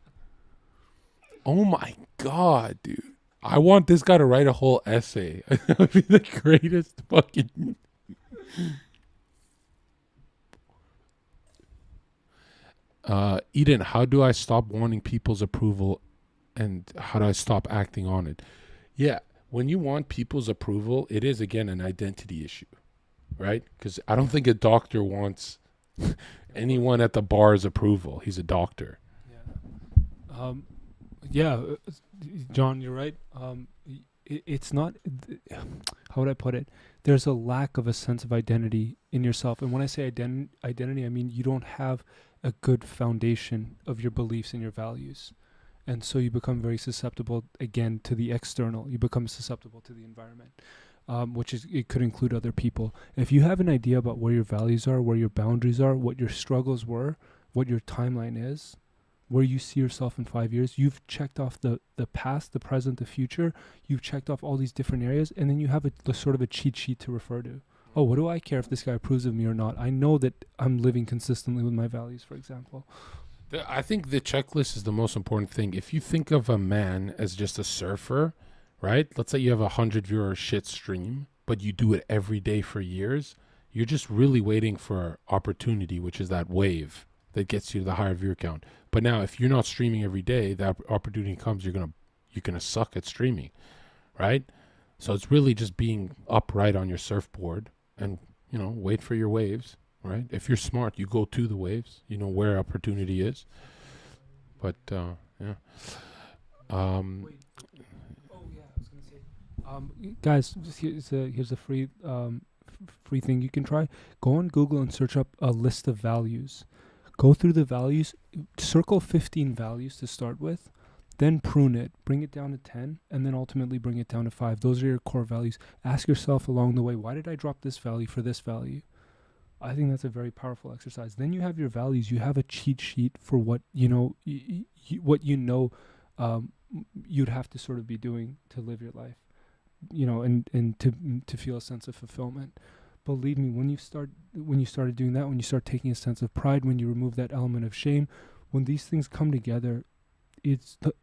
Oh my God, dude. I want this guy to write a whole essay. That would be the greatest fucking... Eden, how do I stop wanting people's approval and how do I stop acting on it? Yeah, when you want people's approval, it is, again, an identity issue, right? Because I don't think a doctor wants anyone at the bar's approval. He's a doctor. Yeah, John, you're right. It's not, how would I put it? There's a lack of a sense of identity in yourself. And when I say identity, I mean you don't have a good foundation of your beliefs and your values. And so you become very susceptible, again, to the external. You become susceptible to the environment, it could include other people. If you have an idea about where your values are, where your boundaries are, what your struggles were, what your timeline is, where you see yourself in 5 years, you've checked off the past, the present, the future. You've checked off all these different areas, and then you have a sort of a cheat sheet to refer to. Oh, what do I care if this guy approves of me or not? I know that I'm living consistently with my values, for example. I think the checklist is the most important thing. If you think of a man as just a surfer, right? Let's say you have a 100-viewer shit stream, but you do it every day for years. You're just really waiting for opportunity, which is that wave that gets you to the higher viewer count. But now, if you're not streaming every day, that opportunity comes, you're gonna suck at streaming, right? So it's really just being upright on your surfboard and, wait for your waves, right? If you're smart, you go to the waves, where opportunity is. But, yeah. I was going to say, guys, here's a free thing you can try. Go on Google and search up a list of values. Go through the values, circle 15 values to start with, then prune it, bring it down to 10, and then ultimately bring it down to 5. Those are your core values. Ask yourself along the way, why did I drop this value for this value? I think that's a very powerful exercise. Then you have your values. You have a cheat sheet for what, you'd have to sort of be doing to live your life, and to feel a sense of fulfillment. Believe me, when you started doing that, when you start taking a sense of pride, when you remove that element of shame, when these things come together, it's the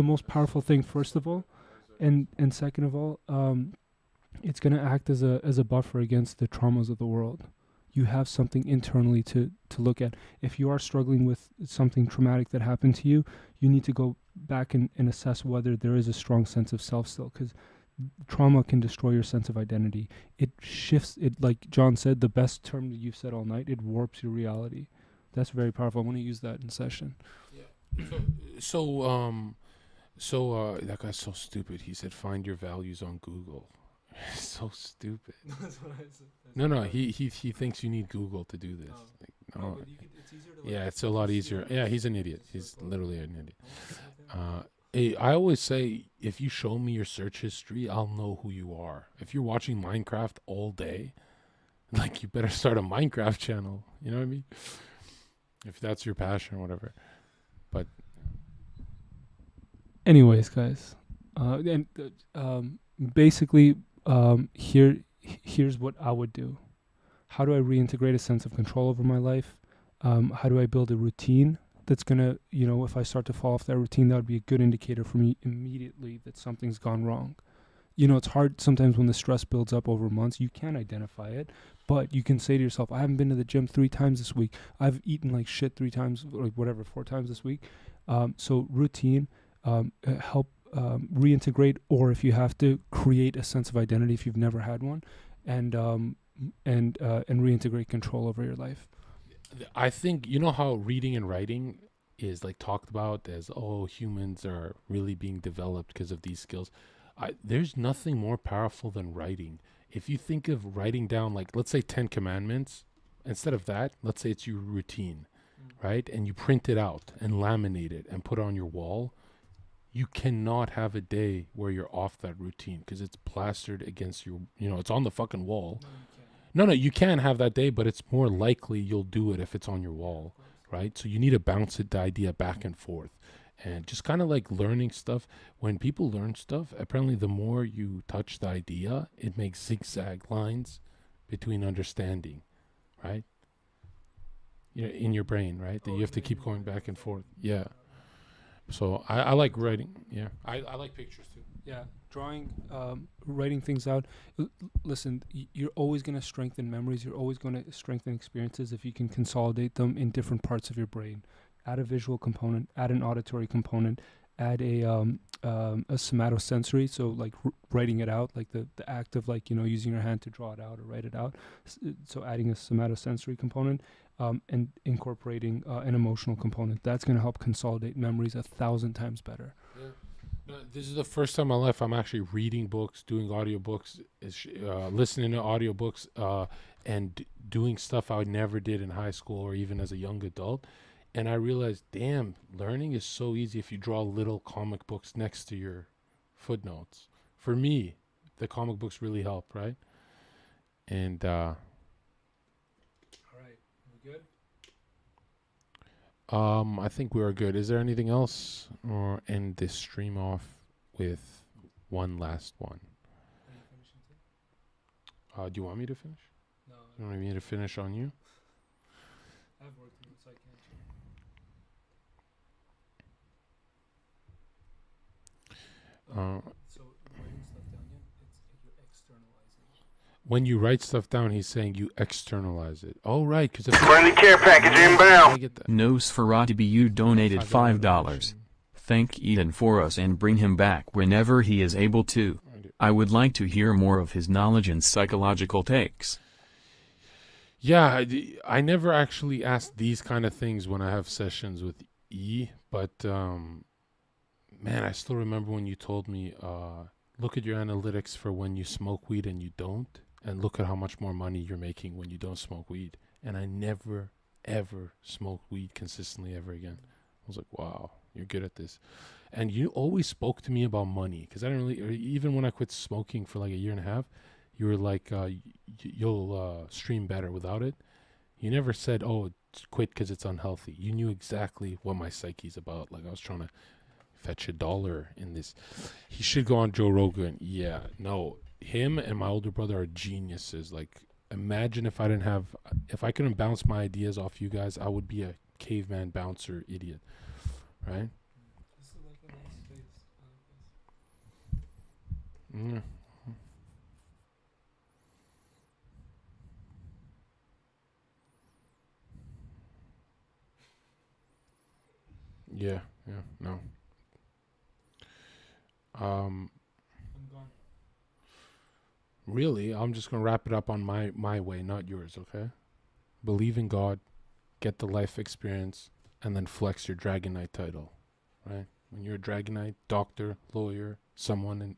most powerful thing, first of all, and second of all, it's going to act as a buffer against the traumas of the world. You have something internally to look at. If you are struggling with something traumatic that happened to you, you need to go back and assess whether there is a strong sense of self still, because trauma can destroy your sense of identity. It shifts it, like John said, the best term that you've said all night, it warps your reality. That's very powerful. I want to use that in session. Yeah. So that guy's so stupid. He said, find your values on Google. So stupid. That's what I said. No, he thinks you need Google to do this. No. It's easier to it's a lot easier. Yeah, he's an idiot. He's literally an idiot. I always say, if you show me your search history, I'll know who you are. If you're watching Minecraft all day, you better start a Minecraft channel. You know what I mean? If that's your passion or whatever. But anyways, guys, basically, here's what I would do. How do I reintegrate a sense of control over my life? How do I build a routine that's going to, if I start to fall off that routine, that would be a good indicator for me immediately that something's gone wrong. It's hard sometimes when the stress builds up over months. You can identify it, but you can say to yourself, I haven't been to the gym 3 times this week. I've eaten like shit 3 times, 4 times this week. So routine, help reintegrate, or if you have to, create a sense of identity if you've never had one, and reintegrate control over your life. I think you know how reading and writing is like talked about as, oh, humans are really being developed because of these skills. There's nothing more powerful than writing. If you think of writing down, like, let's say 10 commandments, instead of that, let's say it's your routine, right? And you print it out and laminate it and put it on your wall. You cannot have a day where you're off that routine because it's plastered against your, it's on the fucking wall. No, you can have that day, but it's more likely you'll do it if it's on your wall, right? So you need to bounce the idea back and forth. And just kind of like learning stuff. When people learn stuff, apparently the more you touch the idea, it makes zigzag lines between understanding, right? In your brain, right? That you have to keep going back and forth. Yeah. So I like writing. Yeah. I like pictures too. Yeah. Drawing, writing things out. Listen, you're always going to strengthen memories. You're always going to strengthen experiences if you can consolidate them in different parts of your brain. Add a visual component, add an auditory component, add a somatosensory, so like writing it out, like the act of like, using your hand to draw it out or write it out. So adding a somatosensory component and incorporating an emotional component. That's going to help consolidate memories 1,000 times better. Yeah. No, this is the first time in my life I'm actually reading books, doing audiobooks, listening to audiobooks, and doing stuff I never did in high school or even as a young adult. And I realized, damn, learning is so easy if you draw little comic books next to your footnotes. For me, the comic books really help, right? And all right, we good? I think we are good. Is there anything else, or end this stream off with one last one? Do you want me to finish? No. You want me to finish on you? I've worked in it, so I can't. So writing stuff down, you're externalizing. When you write stuff down, he's saying you externalize it. Oh, right, because Friendly care package inbound. I get that. Nosferatu, you donated $5. Thank Eden for us and bring him back whenever he is able to. I would like to hear more of his knowledge and psychological takes. Yeah, I never actually ask these kind of things when I have sessions with E, but man, I still remember when you told me, look at your analytics for when you smoke weed and you don't, and look at how much more money you're making when you don't smoke weed. And I never, ever smoked weed consistently ever again. I was like, wow, you're good at this. And you always spoke to me about money, because I didn't really, even when I quit smoking for like a year and a half, you were like, you'll stream better without it. You never said, oh, quit because it's unhealthy. You knew exactly what my psyche's about. Like, I was trying to fetch $1 in this. He should go on Joe Rogan. Yeah, no. Him and my older brother are geniuses. Like, imagine if I couldn't bounce my ideas off you guys, I would be a caveman bouncer idiot. Right? This is like a nice space. Yeah. Yeah, no. I'm gone. Really, I'm just gonna wrap it up on my way, not yours, okay? Believe in God, get the life experience, and then flex your Dragon Knight title, right? When you're a Dragon Knight, doctor, lawyer, someone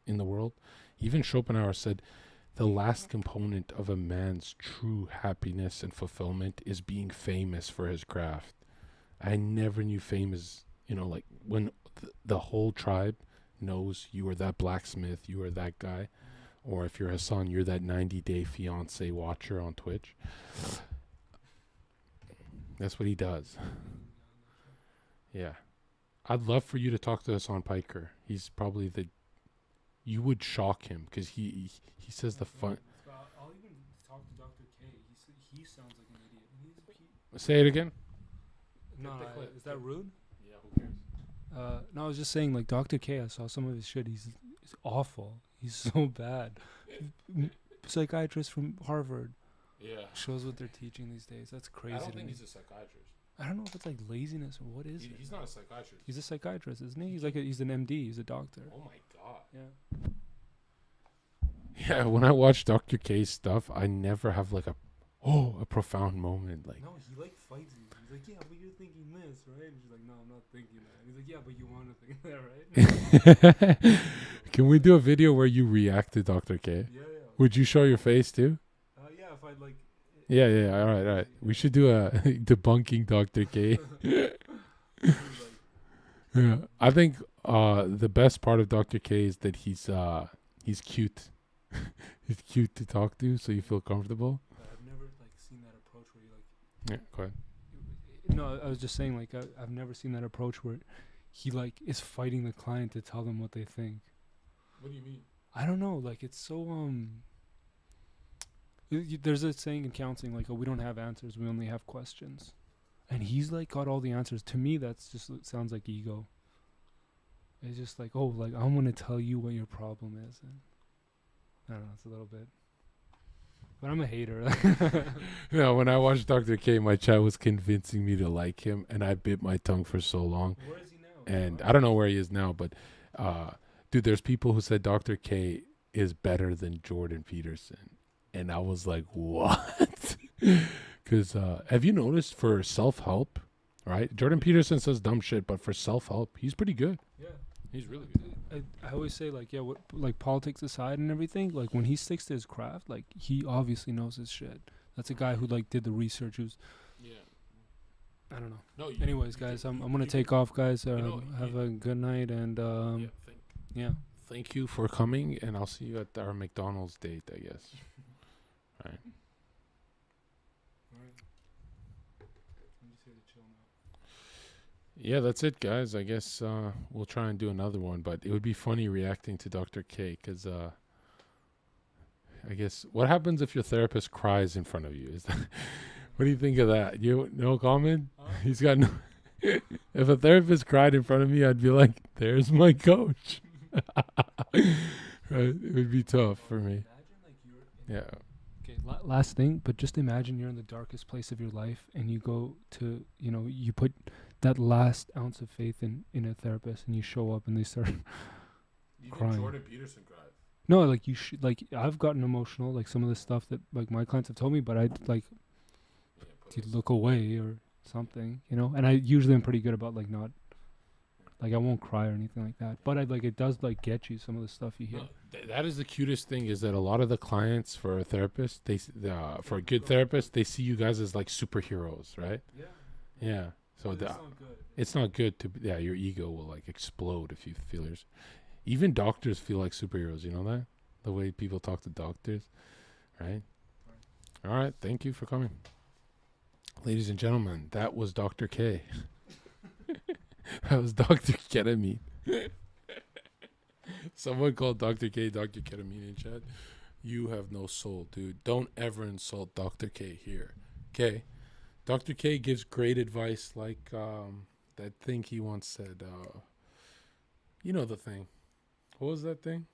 in the world, even Schopenhauer said, the last component of a man's true happiness and fulfillment is being famous for his craft. I never knew fame is, like when the whole tribe knows you are that blacksmith, you are that guy, or if you're Hassan, you're that 90-day fiance watcher on Twitch. That's what he does. Yeah. I'd love for you to talk to Hassan Piker. He's probably you would shock him because he says the fun. I'll even talk to Dr. K. He sounds like an idiot. Say it again. No, is that rude? Yeah, who cares? No, I was just saying, like, Dr. K, I saw some of his shit. He's awful. He's so bad. Psychiatrist from Harvard. Yeah. Shows what they're teaching these days. That's crazy. I don't think he's a psychiatrist. I don't know if it's like laziness or what is it. He's not a psychiatrist. He's a psychiatrist, isn't he? He's an MD. He's a doctor. Oh my god. Yeah. Yeah, when I watch Dr. K's stuff, I never have like oh, a profound moment. Like, No, he like fights you. He's like, yeah, but you're thinking this, right? And she's like, no, I'm not thinking that. He's like, yeah, but you want to think that, right? can we do a video where you react to Dr. K? Yeah, yeah. Would you show your face too? Yeah, if I'd like. Yeah, yeah. All right, all right. We should do a debunking Dr. K. Yeah, I think the best part of Dr. K is that he's cute. He's cute to talk to, so you feel comfortable. I've never like seen that approach where you like. Yeah, go ahead. No, I was just saying like I've never seen that approach where he like is fighting the client to tell them what they think. What do you mean? I don't know. Like it's so There's a saying in counseling like, oh, we don't have answers, we only have questions. And he's like got all the answers. To me, that's just sounds like ego. It's just like, oh, like I'm gonna tell you what your problem is, and I don't know, it's a little bit. But I'm a hater. Yeah, when I watched Dr. K, my chat was convincing me to like him, and I bit my tongue for so long. Where is he now? And I don't know where he is now, but dude, there's people who said Dr. K is better than Jordan Peterson, and I was like, what? Because have you noticed for self-help, right? Jordan Peterson says dumb shit, but for self-help, he's pretty good. Yeah. He's really good. I always say like, yeah, what, like politics aside and everything, like when he sticks to his craft, like he obviously knows his shit. That's a guy who like did the research. Who's, Yeah. I don't know. No. Anyways, guys, I'm gonna take off, guys. Have a good night and yeah. Thank you for coming, and I'll see you at our McDonald's date, I guess. All right. Yeah, that's it, guys. I guess we'll try and do another one, but it would be funny reacting to Dr. K because I guess what happens if your therapist cries in front of you? Is that, what do you think of that? You no comment? He's got no. If a therapist cried in front of me, I'd be like, "There's my coach." Right? It would be tough for me. Yeah. Okay, last thing, but just imagine you're in the darkest place of your life and you go to, you put that last ounce of faith in a therapist and you show up and they start crying. Jordan Peterson cried? No, like like I've gotten emotional, like some of the stuff that like my clients have told me, but I'd like to look away or something, and I usually am pretty good about like not, like I won't cry or anything like that, but it does like get you some of the stuff you hear. That is the cutest thing is that a lot of the clients for a therapist, for a good therapist, they see you guys as like superheroes, right? Yeah. So it's not good to, your ego will like explode if you feel yours. Even doctors feel like superheroes, you know that? The way people talk to doctors, right? All right. Thank you for coming. Ladies and gentlemen, that was Dr. K. That was Dr. Ketamine. Someone called Dr. K Dr. Ketamine in chat. You have no soul, dude. Don't ever insult Dr. K here. Okay? Dr. K gives great advice like that thing he once said. You know the thing. What was that thing?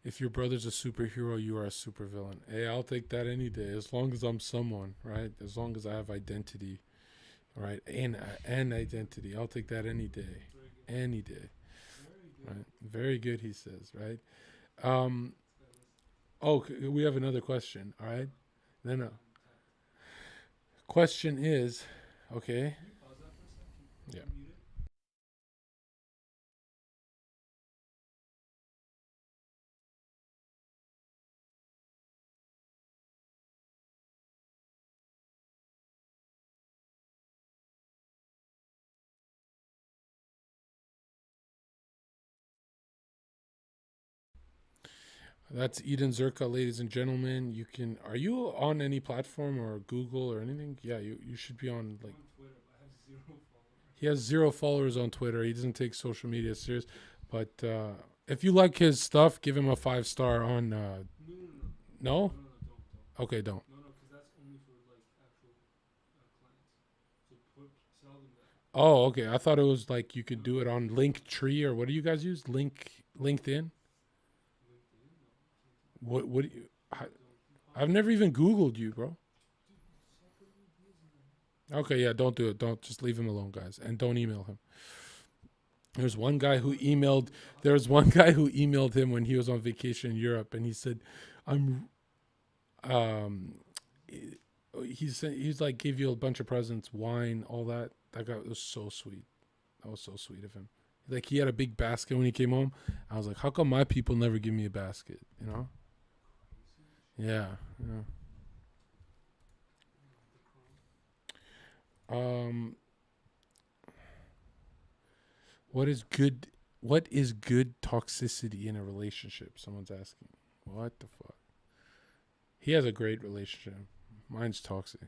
If your brother's a superhero, you are a supervillain. Hey, I'll take that any day. As long as I'm someone, right? As long as I have identity, right? And identity. I'll take that any day. Any day. Right? Very good, he says, right? We have another question, all right? No. Question is, okay. Yeah. That's Eden Zherka, ladies and gentlemen. Are you on any platform or Google or anything? Yeah, you should be on like. He has 0 followers on Twitter. He doesn't take social media serious. But if you like his stuff, give him a 5-star on. No? Okay, don't. No, because that's only for like actual clients. So sell them that. Oh, okay. I thought it was like you could do it on Linktree or what do you guys use? LinkedIn? What do you? I've never even Googled you, bro. Okay, yeah, don't do it. Don't, just leave him alone, guys, and don't email him. There's one guy who emailed him when he was on vacation in Europe, and he said, Um, he's like gave you a bunch of presents, wine, all that. That guy was so sweet. That was so sweet of him. Like he had a big basket when he came home. I was like, how come my people never give me a basket? You know? Yeah. Yeah. What is good? What is good toxicity in a relationship? Someone's asking. What the fuck? He has a great relationship. Mine's toxic.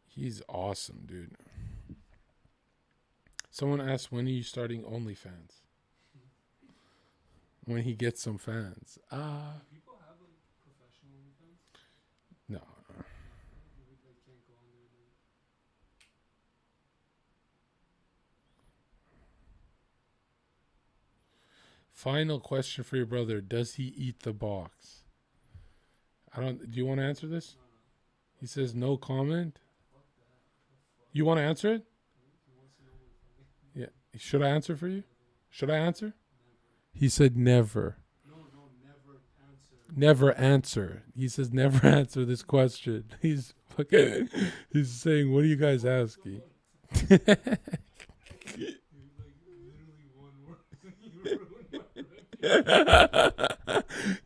He's awesome, dude. Someone asked, when are you starting OnlyFans? When he gets some fans. People have like professional OnlyFans. No. Maybe they can't go on there. Final question for your brother. Does he eat the box? Do you want to answer this? He says no comment. You want to answer it? Yeah. Should I answer for you? Should I answer? He said never. No, never answer. Never answer. He says never answer this question. He's fucking. He's saying, what are you guys asking?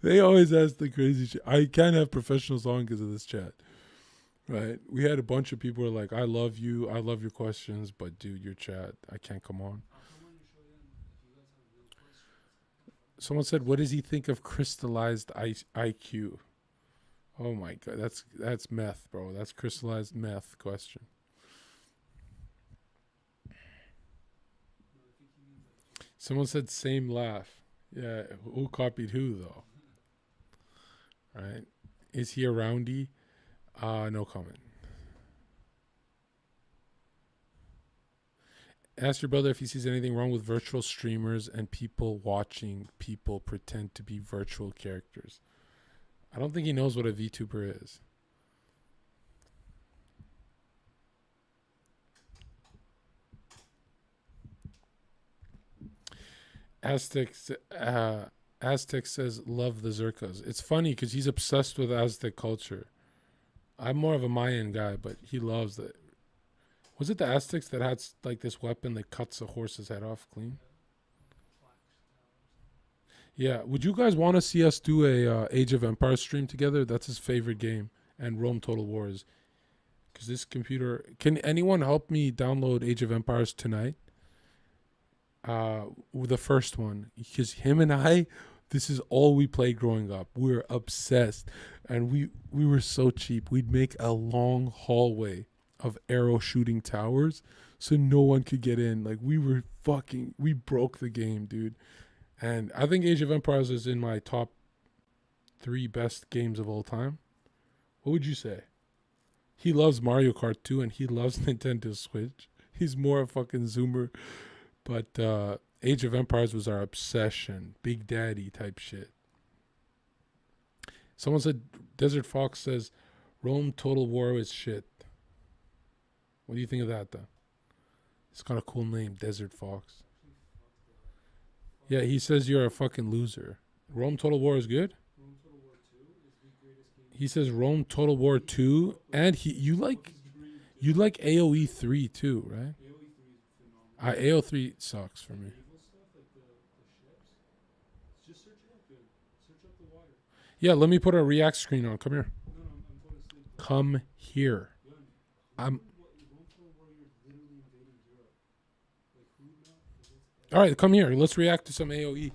They always ask the crazy shit. I can't have professionals on because of this chat. Right? We had a bunch of people who were like, I love you. I love your questions. But, dude, your chat, I can't come on. Someone said, what does he think of crystallized IQ? Oh, my God. That's meth, bro. That's crystallized meth question. Someone said same laugh. Yeah, who copied who, though? Right? Is he a roundy? No comment. Ask your brother if he sees anything wrong with virtual streamers and people watching people pretend to be virtual characters. I don't think he knows what a VTuber is. Aztec says, love the Zherkas. It's funny because he's obsessed with Aztec culture. I'm more of a Mayan guy, but he loves it. Was it the Aztecs that had like this weapon that cuts a horse's head off clean? Yeah. Would you guys want to see us do a Age of Empires stream together? That's his favorite game. And Rome Total Wars. Because this computer... Can anyone help me download Age of Empires tonight? The first one. Because him and I... This is all we played growing up. We were obsessed. And we were so cheap. We'd make a long hallway of arrow shooting towers so no one could get in. Like, we broke the game, dude. And I think Age of Empires is in my top 3 best games of all time. What would you say? He loves Mario Kart too, and he loves Nintendo Switch. He's more a fucking zoomer. But Age of Empires was our obsession. Big Daddy type shit. Someone said, Desert Fox says, Rome Total War is shit. What do you think of that, though? It's got a cool name, Desert Fox. Yeah, he says you're a fucking loser. Rome Total War is good? Rome Total War 2 is the greatest game. He says Rome Total War 2, and you like AoE 3 too, right? AoE 3 is phenomenal. AoE 3 sucks for me. Naval stuff, like the ships. Just search it up, dude. Search up the water. Yeah, let me put a React screen on. Come here. No, I'm going to sleep. Come here. I'm... All right, come here. Let's react to some AoE.